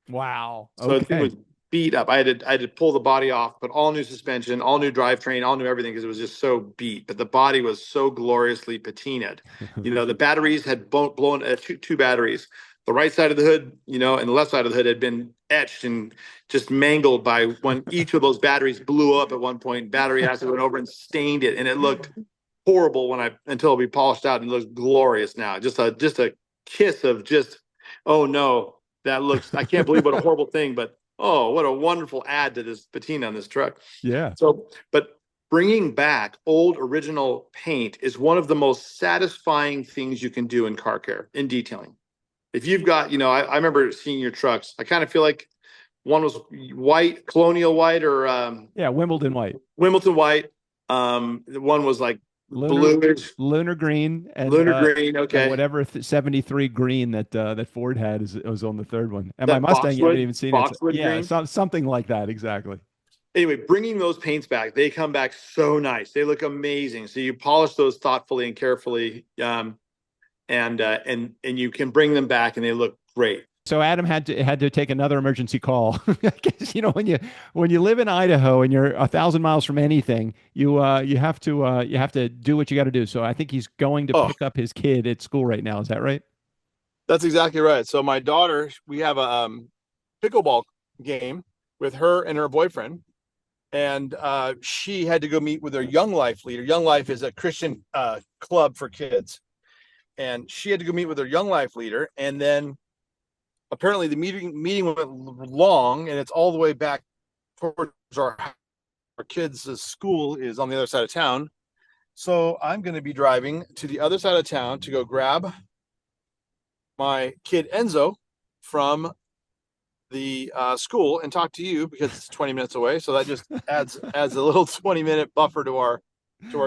B: Wow.
C: So the thing was beat up. I had to pull the body off, put all new suspension, all new drivetrain, all new everything, because it was just so beat. But the body was so gloriously patinaed. You know, the batteries had blown two batteries. The right side of the hood, you know, and the left side of the hood had been etched and just mangled by when each of those batteries blew up at one point. Battery acid went over and stained it, and it looked horrible until we polished out, and it looks glorious now. Just a kiss of just, oh no, that looks, I can't believe what a horrible thing, but oh, what a wonderful add to this patina on this truck.
B: Yeah.
C: So, but bringing back old original paint is one of the most satisfying things you can do in car care, in detailing. If you've got, you know, I remember seeing your trucks. I kind of feel like one was white, colonial white, or
B: Wimbledon white.
C: Wimbledon white. One was like
B: lunar green, and
C: lunar green. Okay,
B: and whatever 73 green that Ford had was on the third one. And my Mustang, you haven't even seen it. Yeah, something like that, exactly.
C: Anyway, bringing those paints back, they come back so nice. They look amazing. So you polish those thoughtfully and carefully, and you can bring them back, and they look great.
B: So Adam had to take another emergency call. Because, you know, when you live in Idaho and you're 1,000 miles from anything, you have to do what you got to do. So I think he's going to pick up his kid at school right now. Is that right?
D: That's exactly right. So my daughter, we have a pickleball game with her and her boyfriend, and she had to go meet with her Young Life leader. Young Life is a Christian club for kids, and she had to go meet with her Young Life leader, and then apparently the meeting went long, and it's all the way back towards our kids' school is on the other side of town. So I'm going to be driving to the other side of town to go grab my kid Enzo from the school and talk to you, because it's 20 minutes away. So that just adds a little 20-minute buffer to our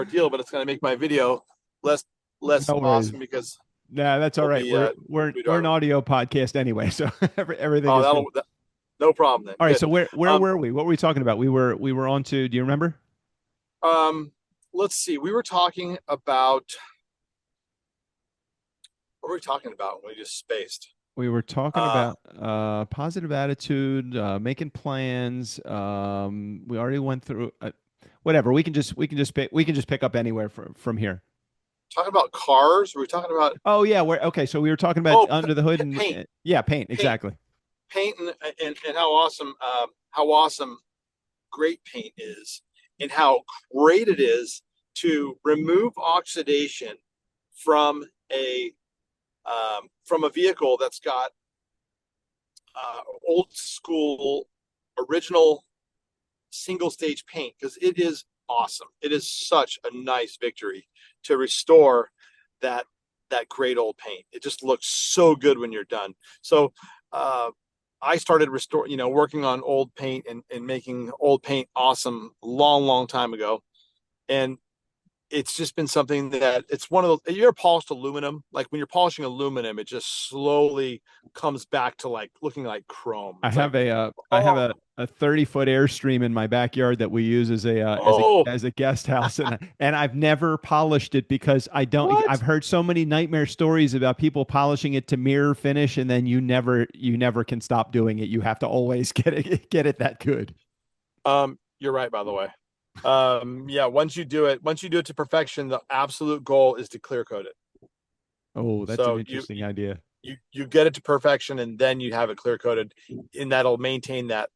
D: deal, but it's going to make my video less awesome because.
B: Nah, that's all right. We're an audio podcast anyway, so everything.
D: No problem then.
B: All right. Good. So where were we? What were we talking about? We were on to. Do you remember?
D: Let's see. We were talking about. What were we talking about when we just spaced?
B: We were talking about positive attitude, making plans. We already went through. Whatever. We can just pick up anywhere from here.
D: Talking about cars? Were we talking about?
B: Oh yeah, okay. So we were talking about under the hood and
D: paint.
B: Paint, exactly.
D: Paint and how awesome great paint is, and how great it is to remove oxidation from a vehicle that's got old school original single stage paint, because it is awesome. It is such a nice victory to restore that great old paint. It just looks so good when you're done. So I started working on old paint and making old paint awesome long time ago. And it's just been something that it's one of those. You ever polished aluminum? Like when you're polishing aluminum, it just slowly comes back to like looking like chrome.
B: I have a 30-foot Airstream in my backyard that we use as a guest house, and I've never polished it because I don't. What? I've heard so many nightmare stories about people polishing it to mirror finish, and then you never can stop doing it. You have to always get it that good.
D: You're right, by the way. Once you do it to perfection, the absolute goal is to clear coat it.
B: Oh, that's an interesting idea.
D: You get it to perfection, and then you have it clear coated, and that'll maintain that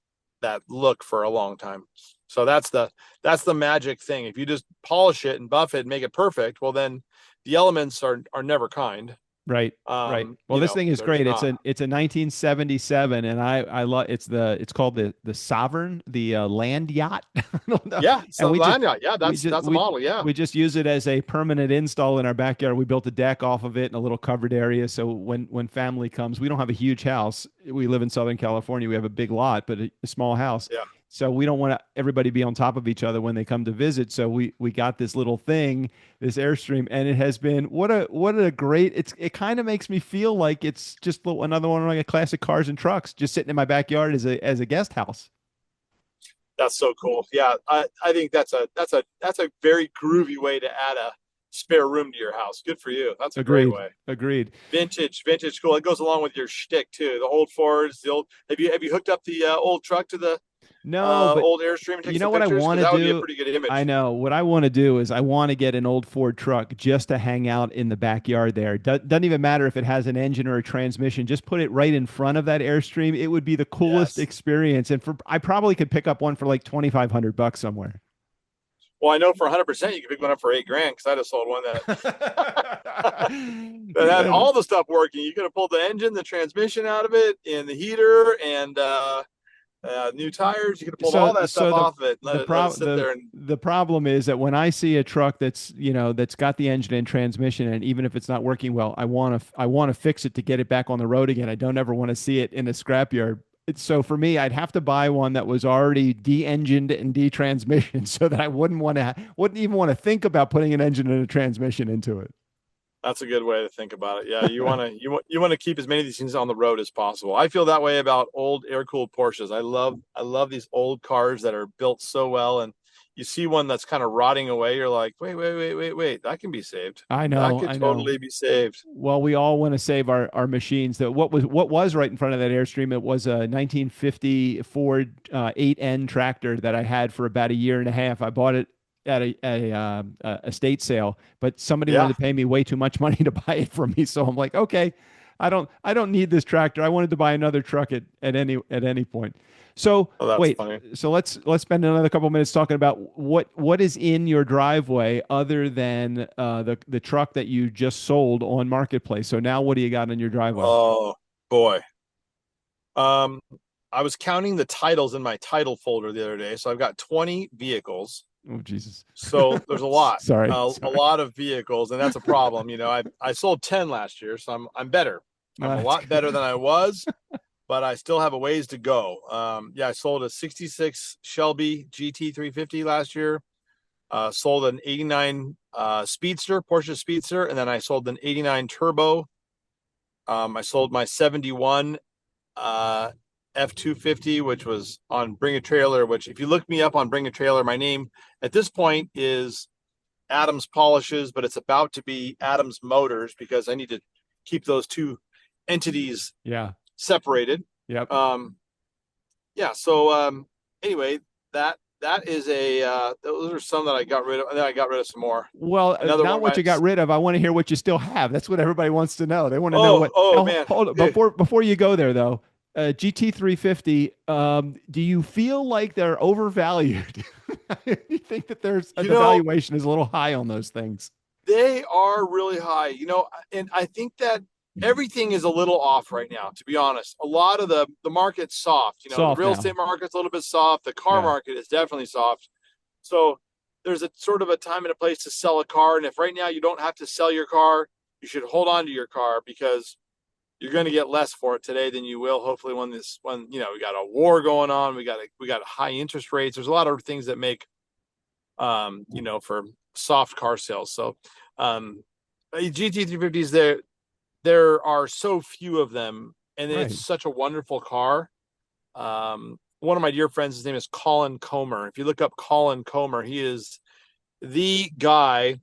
D: look for a long time. So that's the magic thing. If you just polish it and buff it and make it perfect, well, then the elements are never kind.
B: Right. Right. Well, this thing is
D: They're just
B: great.
D: not.
B: It's a 1977, and I love it's called the Sovereign, the land yacht. I don't know.
D: Yeah,
B: And
D: so Lanya, yeah, that's a model. Yeah,
B: we just use it as a permanent install in our backyard. We built a deck off of it and a little covered area. So when family comes, we don't have a huge house. We live in Southern California. We have a big lot, but a small house.
D: yeah.
B: So we don't want everybody be on top of each other when they come to visit. So we got this little thing, this Airstream, and it has been what a great. It kind of makes me feel like it's just another one of like a classic cars and trucks, just sitting in my backyard as a guest house.
D: That's so cool. Yeah, I think that's a very groovy way to add a spare room to your house. Good for you. That's a
B: Agreed.
D: great way.
B: Agreed.
D: Vintage, cool. It goes along with your shtick too. The old Fords, the old. Have you hooked up the old truck to the
B: No, but
D: old Airstream and take
B: you know
D: some
B: what I
D: pictures?
B: want
D: 'Cause
B: to
D: that would be
B: do?
D: a pretty good image.
B: I know what I want to do is I want to get an old Ford truck just to hang out in the backyard there. Doesn't even matter if it has an engine or a transmission. Just put it right in front of that Airstream. It would be the coolest
D: Yes.
B: experience. And I probably could pick up one for like $2,500 somewhere.
D: Well, I know for 100% you can pick one up for $8,000 because I just sold one that had
B: Yeah.
D: all the stuff working. You could have pulled the engine, the transmission out of it, and the heater, and new tires. You could have pulled all that stuff off of it. Let it sit there. And
B: The problem is that when I see a truck that's got the engine and transmission, and even if it's not working well, I want to fix it to get it back on the road again. I don't ever want to see it in a scrapyard. So for me, I'd have to buy one that was already de-engined and de-transmission, so that I wouldn't even want to think about putting an engine and a transmission into it.
D: that's a good way to think about it. Yeah, you want to keep as many of these things on the road as possible. I feel that way about old air-cooled Porsches. I love these old cars that are built so well, and you see one that's kind of rotting away. You're like, wait, that can be saved.
B: I
D: That
B: know,
D: could
B: I know.
D: totally be saved.
B: Well, we all want to save our machines. That what was right in front of that Airstream. It was a 1950 Ford 8N tractor that I had for about a year and a half. I bought it at a estate sale, but somebody
D: Yeah.
B: wanted to pay me way too much money to buy it from me. So I'm like, okay, I don't need this tractor. I wanted to buy another truck at any point. So
D: Oh, that's
B: wait,
D: funny.
B: so let's spend another couple minutes talking about what is in your driveway other than the truck that you just sold on Marketplace. So now what do you got in your driveway?
D: Oh boy. Um, I was counting the titles in my title folder the other day. So I've got 20 vehicles.
B: Oh Jesus.
D: So there's a lot,
B: Sorry.
D: a lot of vehicles, and that's a problem. I sold 10 last year, so I'm better. I'm a lot better than I was, but I still have a ways to go. I sold a 66 Shelby GT 350 last year. Sold an 89 Speedster, Porsche Speedster, and then I sold an 89 Turbo. I sold my 71 F250, which was on Bring a Trailer, which if you look me up on Bring a Trailer, my name at this point is Adams Polishes, but it's about to be Adams Motors because I need to keep those two entities separated.
B: Yep.
D: Anyway, that is those are some that I got rid of, and then I got rid of some more.
B: Well, not what you got rid of. I want to hear what you still have. That's what everybody wants to know. They want to know what.
D: Oh man!
B: Hold on. Before you go there, though, GT 350. Do you feel like they're overvalued? You think that the valuation is a little high on those things?
D: They are really high, and I think that everything is a little off right now, to be honest. A lot of the market's soft. The real estate market's a little bit soft. The car market is definitely soft. So there's a sort of a time and a place to sell a car. And if right now you don't have to sell your car, you should hold on to your car because you're going to get less for it today than you will hopefully when we got a war going on. We got high interest rates. There's a lot of things that make for soft car sales. So GT 350s there are so few of them, and it's such a wonderful car. One of my dear friends, his name is Colin Comer. If you look up Colin Comer, he is the guy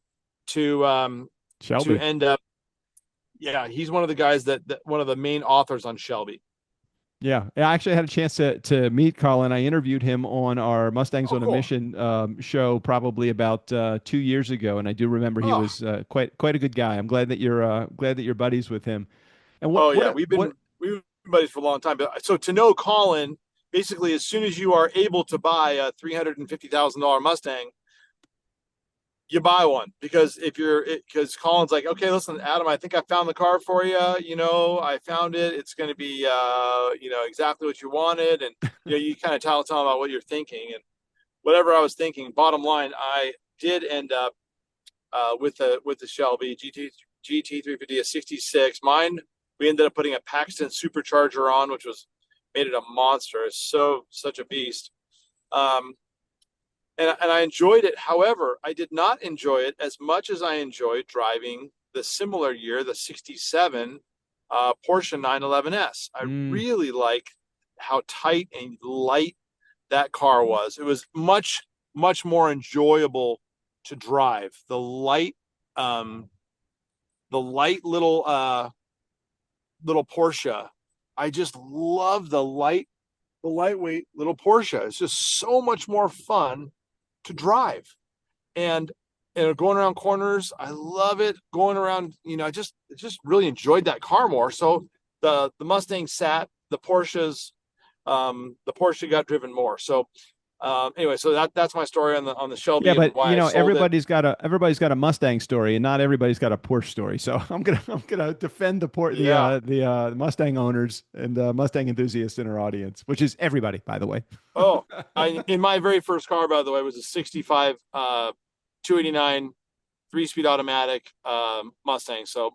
D: to end up. Yeah, he's one of the guys that one of the main authors on Shelby.
B: Yeah, I actually had a chance to meet Colin. I interviewed him on our Mustangs on a Mission show probably about 2 years ago, and I do remember he was quite a good guy. I'm glad that you're buddies with him. And
D: we've been buddies for a long time. But so to know Colin, basically, as soon as you are able to buy a $350,000 Mustang, you buy one. Because because Colin's like, okay, listen, Adam, I think I found the car for you. I found it. It's going to be, exactly what you wanted. And, you kind of tell them about what you're thinking, and whatever I was thinking, bottom line, I did end up with the Shelby GT350, a 66. Mine, we ended up putting a Paxton supercharger on, which made it a monster. It's such a beast. And I enjoyed it. However, I did not enjoy it as much as I enjoyed driving the similar year, the 67 Porsche 911S. I really like how tight and light that car was. It was much, much more enjoyable to drive. The light little Porsche. I just love the lightweight little Porsche. It's just so much more fun to drive. And going around corners, I love it. Going around, I just really enjoyed that car more. So the Mustang sat, the Porsche got driven more. So anyway, so that's my story on the Shelby.
B: Yeah, but
D: everybody's
B: got a Mustang story, and not everybody's got a Porsche story. So I'm gonna defend the Mustang owners and Mustang enthusiasts in our audience, which is everybody, by the way.
D: Oh, in my very first car, by the way, was a 65 289 3-speed automatic Mustang. So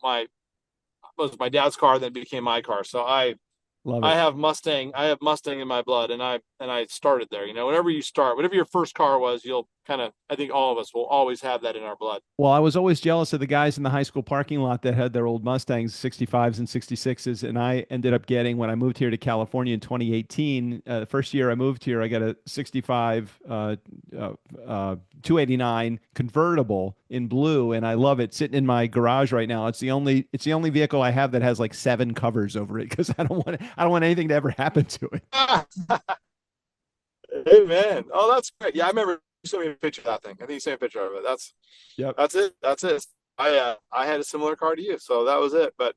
D: was my dad's car that became my car. So I have Mustang in my blood, and I started there. Whenever you start, whatever your first car was, you'll I think all of us will always have that in our blood.
B: Well, I was always jealous of the guys in the high school parking lot that had their old Mustangs, 65s and 66s, and I ended up getting, when I moved here to California in 2018, the first year I moved here, I got a 65 289 convertible in blue, and I love it. Sitting in my garage right now. It's the only vehicle I have that has like 7 covers over it, because I don't want anything to ever happen to it.
D: Hey man, oh, that's great. Yeah, I remember you sent me a picture of that thing. I think you sent a picture of it. That's it. That's it. I had a similar car to you, so that was it. But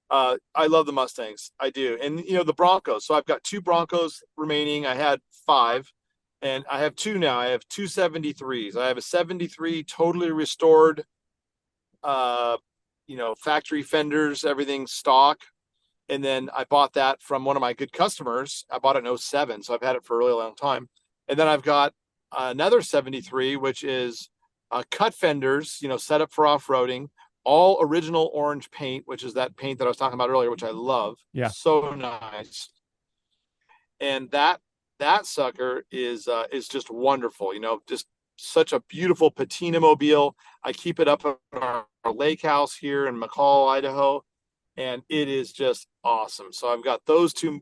D: I love the Mustangs. I do. And the Broncos. So I've got 2 Broncos remaining. I had 5, and I have 2 now. I have 2 73s. I have a 73 totally restored, factory fenders, everything stock. And then I bought that from one of my good customers. I bought it in 07, so I've had it for a really long time. And then I've got another 73, which is cut fenders, set up for off-roading, all original orange paint, which is that paint that I was talking about earlier, which I love.
B: Yeah.
D: So nice. And that sucker is just wonderful, just such a beautiful patina mobile. I keep it up at our lake house here in McCall, Idaho. And it is just awesome. So I've got those two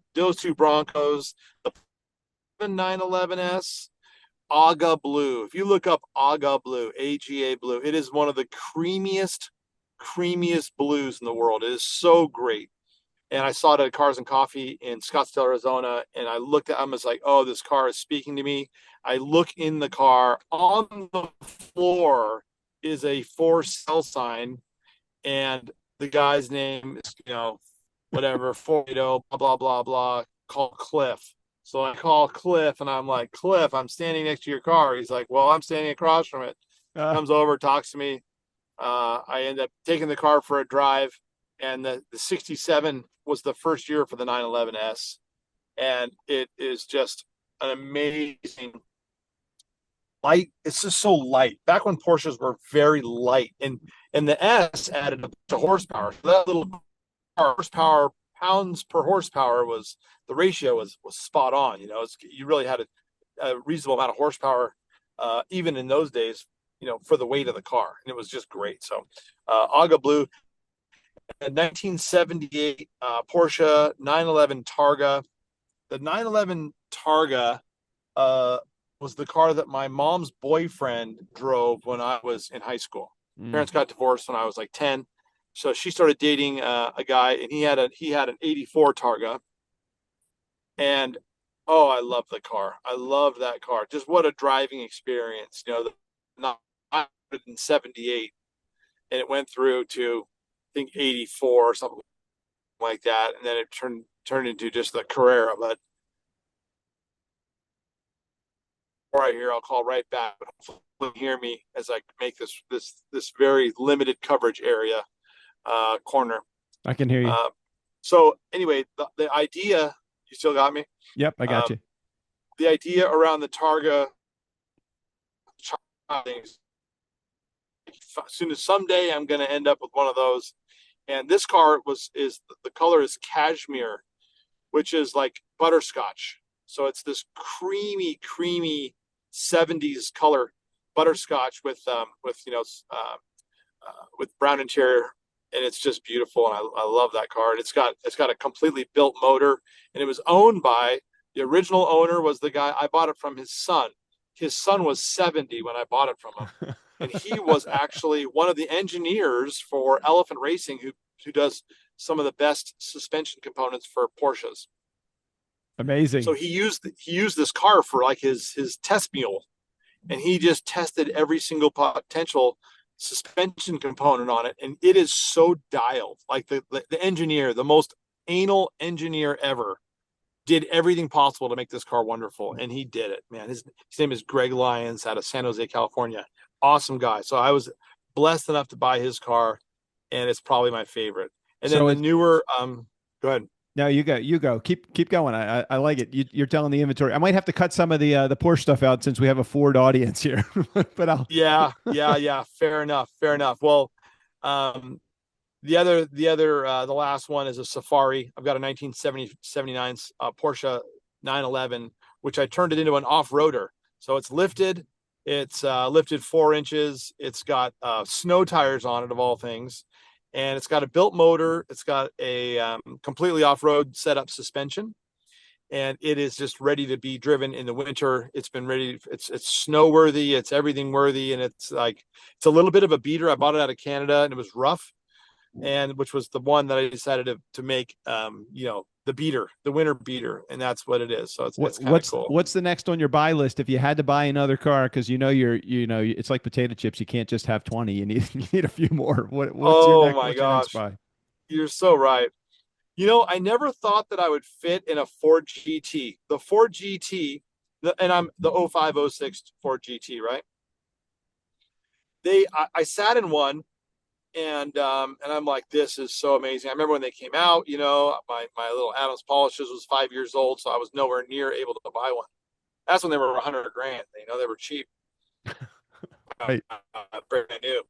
D: Broncos, the 911S, Aga Blue. If you look up Aga Blue, AGA Blue, it is one of the creamiest blues in the world. It is so great. And I saw it at Cars and Coffee in Scottsdale, Arizona, and I looked at it, I was like, oh, this car is speaking to me. I look in the car. On the floor is a for sale sign, and the guy's name is, whatever, 480, blah, blah, blah, blah, call Cliff. So I call Cliff, and I'm like, Cliff, I'm standing next to your car. He's like, well, I'm standing across from it. Comes over, talks to me. I end up taking the car for a drive, and the 67 was the first year for the 911S. And it is just an amazing light. It's just so light. Back when Porsches were very light, and the S added a bunch of horsepower. So that little horsepower, pounds per horsepower, was the ratio was spot on. You really had a reasonable amount of horsepower, even in those days, for the weight of the car, and it was just great. So Aga Blue, a 1978 Porsche 911 Targa. The 911 Targa was the car that my mom's boyfriend drove when I was in high school. Parents got divorced when I was like 10. So she started dating a guy, and he had an 84 Targa. And oh, I love the car. I love that car. Just what a driving experience. The 978, and it went through to, I think, 84 or something like that, and then it turned into just the Carrera. But right here, I'll call right back. Hopefully you can hear me as I make this very limited coverage area corner.
B: I can hear you.
D: So anyway, the idea, you still got me?
B: Yep, I got you.
D: The idea around the Targa things, as soon as someday I'm going to end up with one of those. And this car is the color is cashmere, which is like butterscotch. So it's this creamy 70s color butterscotch with brown interior, and it's just beautiful. And I love that car. And it's got a completely built motor, and it was owned by the original owner was the guy I bought it from. His son was 70 when I bought it from him. And he was actually one of the engineers for Elephant Racing, who does some of the best suspension components for Porsches.
B: Amazing.
D: So he used this car for like his test mule, and he just tested every single potential suspension component on it, and it is so dialed. Like the engineer, the most anal engineer ever, did everything possible to make this car wonderful, and he did it, man. His name is Greg Lyons out of San Jose, California. Awesome guy. So I was blessed enough to buy his car, and it's probably my favorite. And then the newer, go ahead.
B: No, you go. Keep going. I like it. You're telling the inventory. I might have to cut some of the Porsche stuff out since we have a Ford audience here. But I'll.
D: Yeah. Fair enough. Well, the last one is a Safari. I've got a 1979 Porsche 911, which I turned it into an off-roader. So it's lifted. It's lifted 4 inches. It's got snow tires on it, of all things. And it's got a built motor. It's got a completely off-road setup suspension, and it is just ready to be driven in the winter. It's been ready. It's snow worthy. It's everything worthy, and it's a little bit of a beater. I bought it out of Canada, and it was rough, and which was the one that I decided to make the beater, the winter beater, and that's what it is. So it's kind of cool.
B: What's the next on your buy list if you had to buy another car? Because it's like potato chips. You can't just have 20. You need a few more. What's your next buy?
D: You're so right. I never thought that I would fit in a Ford GT. The Ford GT, and I'm the 05, 06 Ford GT, right? I sat in one. And I'm like, this is so amazing. I remember when they came out, my little Adams Polishes was 5 years old, so I was nowhere near able to buy one. That's when they were $100,000. They were cheap,
B: right?
D: Brand new,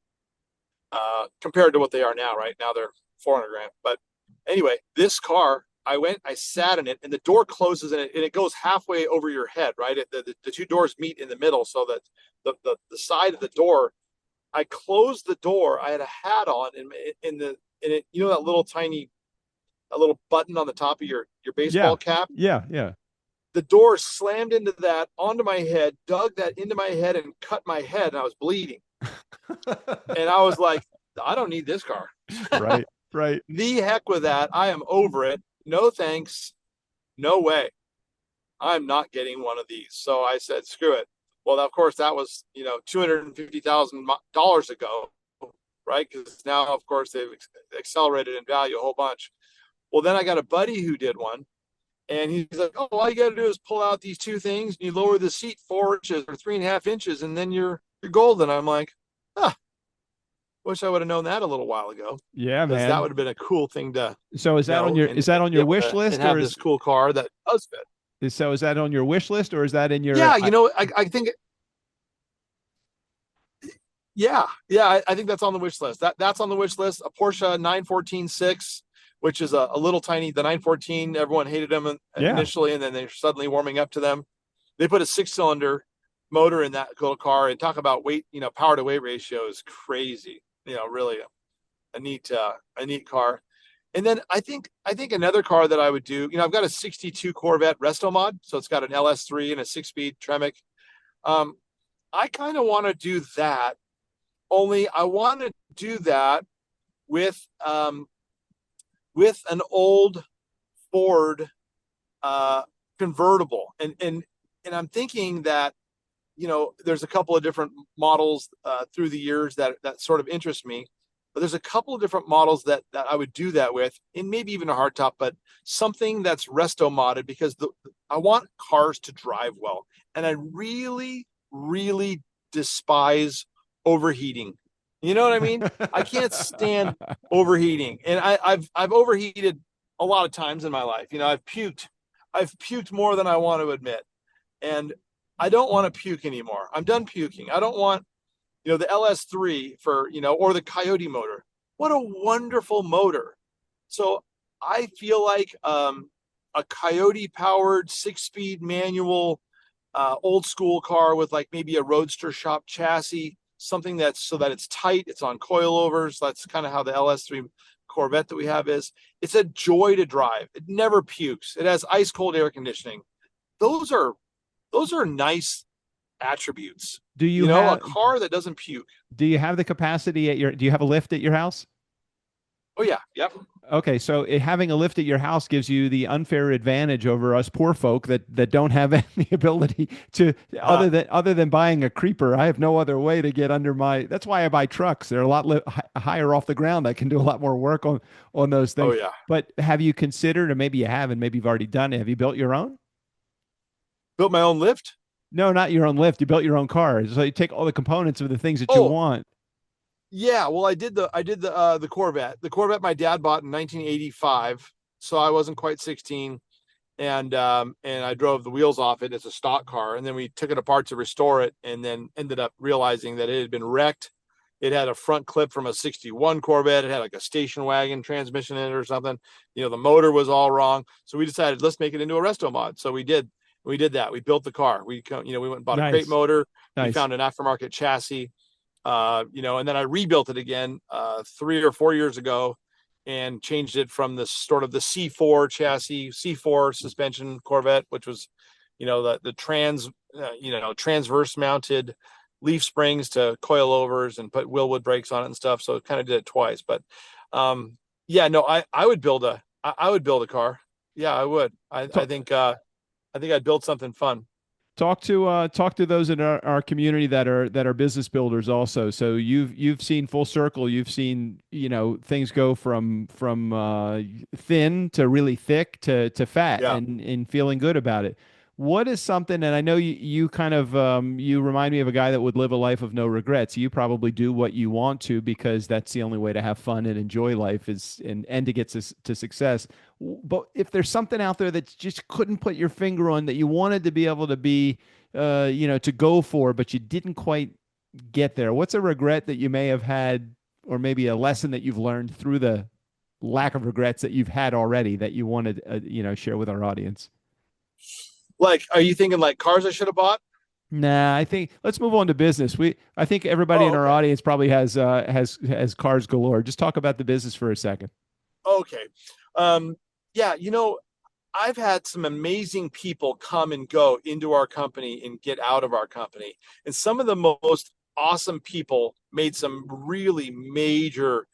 D: compared to what they are now. Right now they're $400,000. But anyway, this car, I sat in it, and the door closes, and it goes halfway over your head, right? The two doors meet in the middle, so that the side of the door. I closed the door. I had a hat on, and that little button on the top of your baseball cap.
B: Yeah.
D: The door slammed into that, onto my head, dug that into my head, and cut my head. And I was bleeding. And I was like, I don't need this car.
B: Right.
D: The heck with that. I am over it. No thanks. No way. I'm not getting one of these. So I said, screw it. Well, of course, that was, $250,000 ago, right? Because now, of course, they've accelerated in value a whole bunch. Well, then I got a buddy who did one, and he's like, oh, all you got to do is pull out these two things, and you lower the seat 4 inches or 3.5 inches, and then you're golden. I'm like, wish I would have known that a little while ago.
B: Yeah, man.
D: That would have been a cool thing to.
B: So is that on your wish list,
D: and have this cool car that does fit?
B: So is that on your wish list, or is that in your?
D: Yeah, I think. I think that's on the wish list. That's on the wish list. A Porsche 914-6, which is a little tiny. The 914, everyone hated them initially, and then they're suddenly warming up to them. They put a 6-cylinder motor in that little car, and talk about weight. Power to weight ratio is crazy. Really a neat car. And then I think another car that I would do, I've got a 62 Corvette Resto Mod. So it's got an LS3 and a 6-speed Tremec. I kind of want to do that, only I want to do that with an old Ford convertible. And I'm thinking that, there's a couple of different models through the years that sort of interest me. But there's a couple of different models that I would do that with, and maybe even a hardtop, but something that's resto modded, because I want cars to drive well. And I really, really despise overheating. You know what I mean? I can't stand overheating. And I've overheated a lot of times in my life. I've puked more than I want to admit. And I don't want to puke anymore. I'm done puking. I don't want, the LS3 or the Coyote motor. What a wonderful motor. So I feel like a Coyote powered 6-speed manual, old school car with like maybe a roadster shop chassis, something that's so that it's tight, it's on coilovers. That's kind of how the LS3 Corvette that we have is. It's a joy to drive. It never pukes. It has ice cold air conditioning. Those are nice attributes.
B: Do you have
D: a car that doesn't puke?
B: Do you have the capacity do you have a lift at your house?
D: Oh yeah. Yep.
B: Okay, so having a lift at your house gives you the unfair advantage over us poor folk that don't have any ability to other than buying a creeper. I have no other way to get under my. That's why I buy trucks. They're a lot higher off the ground. I can do a lot more work on those things.
D: Oh yeah.
B: But have you considered, or maybe you have, and maybe you've already done it? Have you built your own?
D: Built my own lift?
B: No, not your own lift. You built your own car. So you take all the components of the things that you want.
D: Yeah, well, I did the Corvette. The Corvette my dad bought in 1985, so I wasn't quite 16, and I drove the wheels off it as a stock car, and then we took it apart to restore it, and then ended up realizing that it had been wrecked. It had a front clip from a 61 Corvette. It had like a station wagon transmission in it or something. The motor was all wrong. So we decided, let's make it into a resto mod. So we did that. We built the car. We went and bought a crate motor. Nice. We found an aftermarket chassis. And then I rebuilt it again 3 or 4 years ago, and changed it from the sort of the C4 chassis, C4 suspension Corvette, which was, the transverse mounted leaf springs, to coilovers, and put Willwood brakes on it and stuff. So it kind of did it twice. But I would build a car. Yeah, I would. I think I'd build something fun.
B: Talk to those in our community that are business builders also. So you've seen full circle. You've seen things go from thin to really thick to fat, and feeling good about it. What is something, and I know you kind of you remind me of a guy that would live a life of no regrets. You probably do what you want to because that's the only way to have fun and enjoy life and to get to success. But if there's something out there that you just couldn't put your finger on, that you wanted to be able to be, to go for, but you didn't quite get there, what's a regret that you may have had, or maybe a lesson that you've learned through the lack of regrets that you've had already that you want to, share with our audience?
D: Like, are you thinking like cars I should have bought?
B: Nah, I think let's move on to business. I think everybody in our audience probably has cars galore. Just talk about the business for a second.
D: Okay. Yeah, I've had some amazing people come and go into our company and get out of our company. And some of the most awesome people made some really major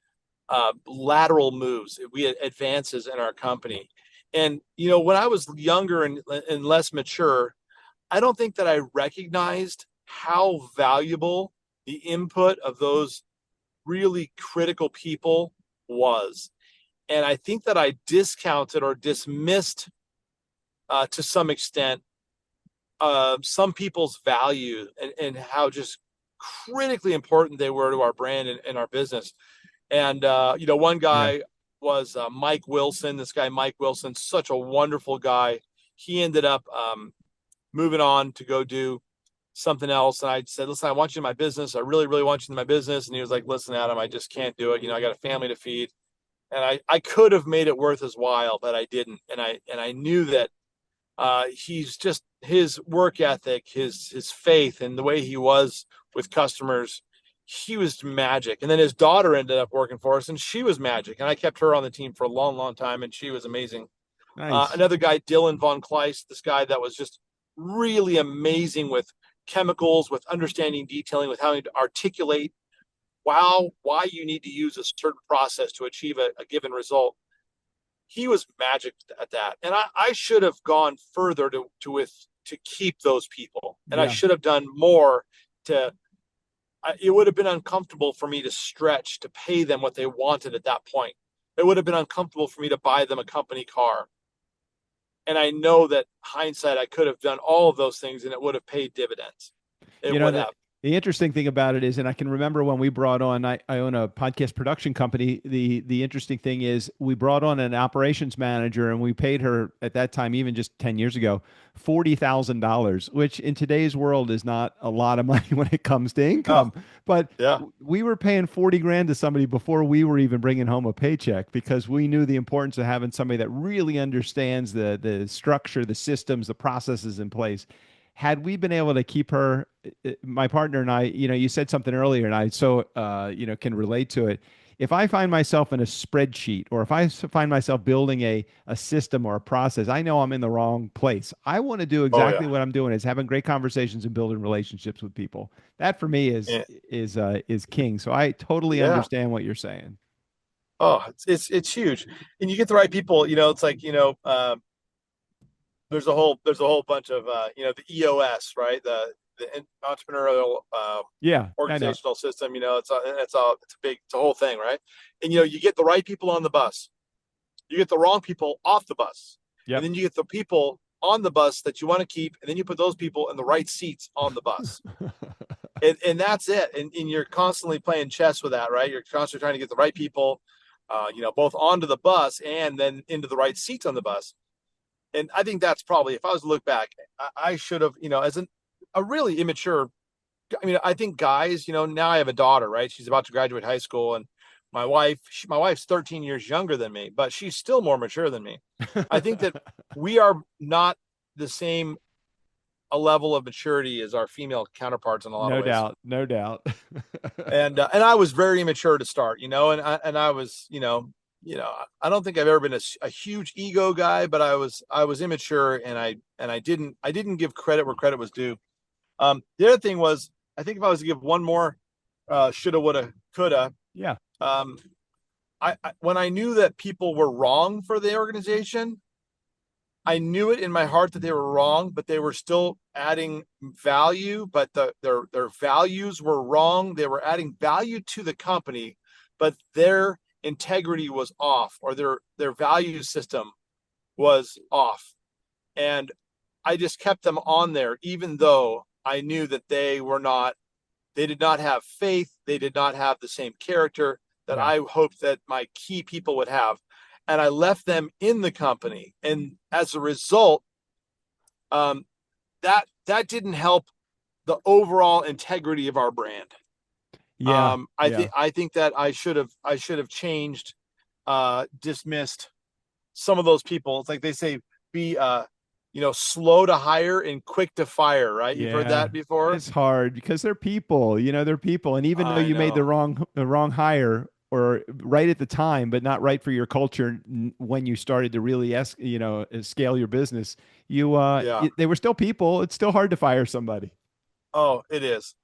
D: lateral moves. We had advances in our company. And, when I was younger and less mature, I don't think that I recognized how valuable the input of those really critical people was. And I think that I discounted or dismissed to some extent some people's value and how just critically important they were to our brand and our business. And, one guy was Mike Wilson. This guy, Mike Wilson, such a wonderful guy. He ended up moving on to go do something else. And I said, listen, I want you in my business. I really, really want you in my business. And he was like, listen, Adam, I just can't do it. I got a family to feed. And I could have made it worth his while, but I didn't. And I knew that he's just, his work ethic, his faith, and the way he was with customers, he was magic. And then his daughter ended up working for us, and she was magic. And I kept her on the team for a long, long time, and she was amazing. Nice. Another guy, Dylan von Kleist, this guy that was just really amazing with chemicals, with understanding detailing, with how to articulate why you need to use a certain process to achieve a given result. He was magic at that. And I should have gone further to keep those people. And I should have done more to it would have been uncomfortable for me to stretch to pay them what they wanted at that point. It would have been uncomfortable for me to buy them a company car. And I know that hindsight, I could have done all of those things and it would have paid dividends. It would have.
B: The interesting thing about it is, and I can remember when we brought on, I own a podcast production company. The interesting thing is we brought on an operations manager and we paid her at that time, even just 10 years ago, $40,000, which in today's world is not a lot of money when it comes to income. But we were paying 40 grand to somebody before we were even bringing home a paycheck, because we knew the importance of having somebody that really understands the structure, the systems, the processes in place. Had we been able to keep her, my partner and I, you said something earlier and I can relate to it. If I find myself in a spreadsheet, or if I find myself building a system or a process, I know I'm in the wrong place. I want to do exactly what I'm doing, is having great conversations and building relationships with people. That for me is king. So I totally understand what you're saying.
D: Oh, it's huge. And you get the right people, it's like, there's a whole bunch of the EOS, right? The entrepreneurial organizational system. It's a whole thing, right? And you get the right people on the bus, you get the wrong people off the bus, and then you get the people on the bus that you want to keep, and then you put those people in the right seats on the bus. and that's it. And you're constantly playing chess with that, right? You're constantly trying to get the right people, both onto the bus and then into the right seats on the bus. And I think that's probably, if I was to look back, I should have, as a really immature, I think guys, now I have a daughter, right? She's about to graduate high school, and my wife's 13 years younger than me, but she's still more mature than me. I think that we are not the same a level of maturity as our female counterparts in a lot of ways.
B: No doubt.
D: And I was very immature to start, and I was, I don't think I've ever been a huge ego guy, but I was immature, and I didn't give credit where credit was due. The other thing was, I think if I was to give one more, shoulda, woulda, coulda.
B: Yeah.
D: I when I knew that people were wrong for the organization, I knew it in my heart that they were wrong, but they were still adding value, but their values were wrong. They were adding value to the company, but their integrity was off, or their value system was off. And I just kept them on there, even though I knew that they did not have faith. They did not have the same character that I hoped that my key people would have. And I left them in the company. And as a result, that didn't help the overall integrity of our brand. I think that I should have changed, dismissed some of those people. It's like they say, be slow to hire and quick to fire, right? You've heard that before.
B: It's hard because they're people, they're people. And even though you made the wrong hire, or right at the time, but not right for your culture when you started to really scale your business, they were still people. It's still hard to fire somebody.
D: Oh, it is.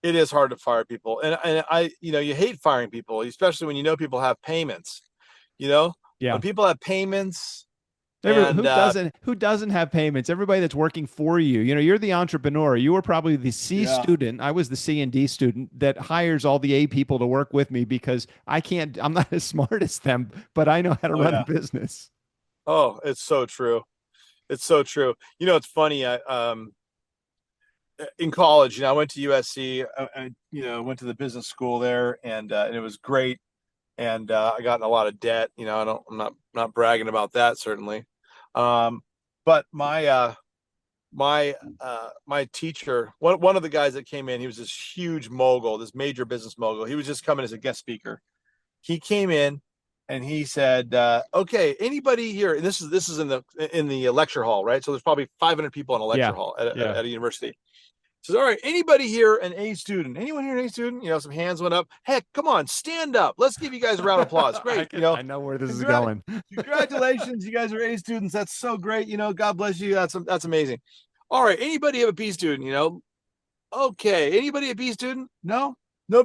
D: It is hard to fire people. And I, you hate firing people, especially when people have payments, when people have payments.
B: Who doesn't have payments? Everybody that's working for you. You're the entrepreneur. You were probably the C student. I was the C and D student that hires all the A people to work with me, because I'm not as smart as them, but I know how to run a business.
D: Oh, it's so true. It's so true. It's funny. In college, I went to USC. I went to the business school there, and it was great. And I got in a lot of debt. I'm not bragging about that, certainly. But my teacher, one of the guys that came in, he was this huge mogul, this major business mogul. He was just coming as a guest speaker. He came in and he said, okay, anybody here, and this is in the lecture hall, right? So there's probably 500 people in a lecture hall at a university. He says, all right, anybody here an A student? Anyone here an A student? Some hands went up. Heck, come on, stand up. Let's give you guys a round of applause. Great.
B: I know where this is going.
D: Congratulations, you guys are A students. That's so great. God bless you. That's amazing. All right, anybody have a B student? Okay, anybody a B student? No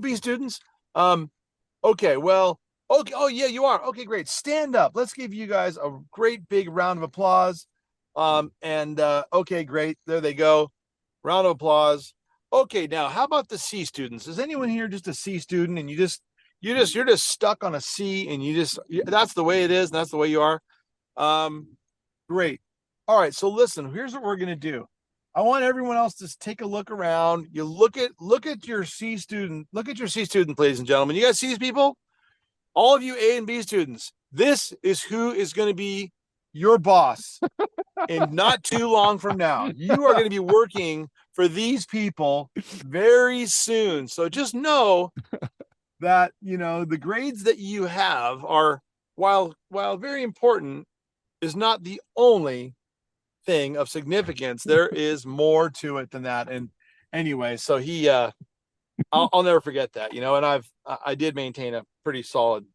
D: B students. Okay, well, okay. Oh yeah, you are. Okay, great. Stand up. Let's give you guys a great big round of applause. Okay, great. There they go. Round of applause. Okay, now how about the C students? Is anyone here just a C student and you're just stuck on a C and that's the way it is, and that's the way you are? Great. All right, so listen, here's what we're gonna do. I want everyone else to take a look around. You look at your C student, ladies and gentlemen. You guys see these people? All of you A and B students, this is who is going to be your boss in not too long from now. You are going to be working for these people very soon. So just know that, the grades that you have are, while very important, is not the only thing of significance. There is more to it than that. And anyway, so I'll never forget that, and I did maintain a pretty solid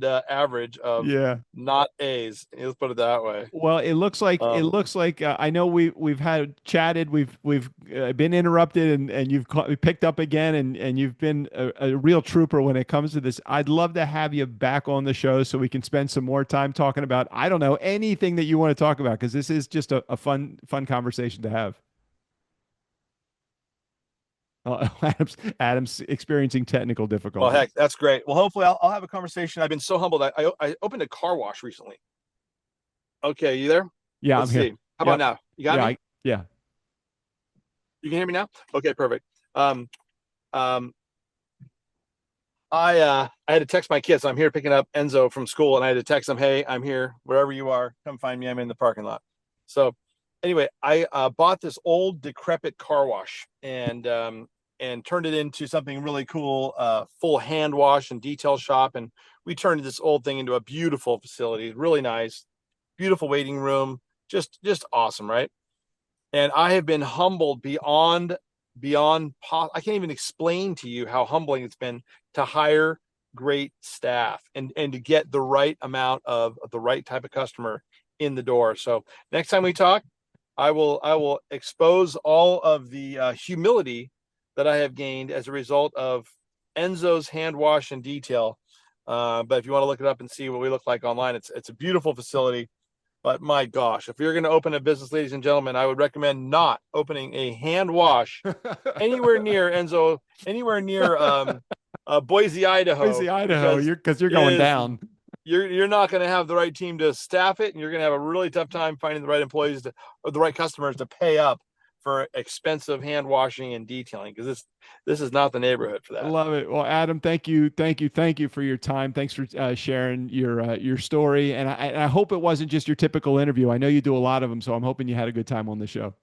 D: average of not A's. Let's put it that way.
B: Well, it looks like I know we've had chatted, we've been interrupted, and you've picked up again, and you've been a real trooper when it comes to this. I'd love to have you back on the show so we can spend some more time talking about, I don't know, anything that you want to talk about, because this is just a fun conversation to have. Adam's experiencing technical difficulties.
D: Well, heck, that's great. Well, hopefully I'll have a conversation. I've been so humbled. I opened a car wash recently. Okay, you there?
B: Yeah,
D: Let's
B: I'm
D: see.
B: here.
D: How about now? You got me?
B: Yeah.
D: You can hear me now? Okay, perfect. I had to text my kids. I'm here picking up Enzo from school, and I had to text him, "Hey, I'm here. Wherever you are, come find me. I'm in the parking lot." So anyway, I bought this old decrepit car wash and turned it into something really cool, full hand wash and detail shop. And we turned this old thing into a beautiful facility, really nice, beautiful waiting room, just awesome, right? And I have been humbled beyond. I can't even explain to you how humbling it's been to hire great staff and to get the right amount of the right type of customer in the door. So next time we talk, I will expose all of the humility that I have gained as a result of Enzo's hand wash and detail. But if you want to look it up and see what we look like online, it's a beautiful facility. But my gosh, if you're going to open a business, ladies and gentlemen, I would recommend not opening a hand wash anywhere near Enzo, anywhere near Boise, Idaho.
B: Boise, Idaho, because you're going down.
D: You're not going to have the right team to staff it, and you're going to have a really tough time finding the right employees or the right customers to pay up for expensive hand washing and detailing, because this is not the neighborhood for that.
B: I love it. Well, Adam, thank you for your time. Thanks for sharing your story, and I hope it wasn't just your typical interview. I know you do a lot of them, so I'm hoping you had a good time on the show.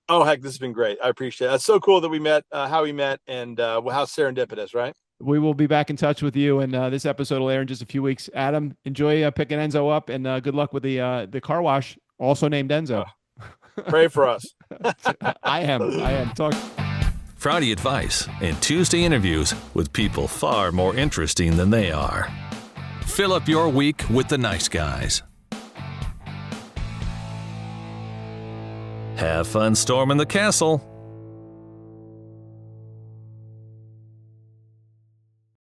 D: Oh, heck, this has been great. I appreciate it. That's so cool that we met, how we met, and how serendipitous, right?
B: We will be back in touch with you, and this episode will air in just a few weeks. Adam, enjoy picking Enzo up, and good luck with the car wash, also named Enzo.
D: Pray for us.
B: I am. Talk.
A: Friday advice and Tuesday interviews with people far more interesting than they are. Fill up your week with the nice guys. Have fun storming the castle.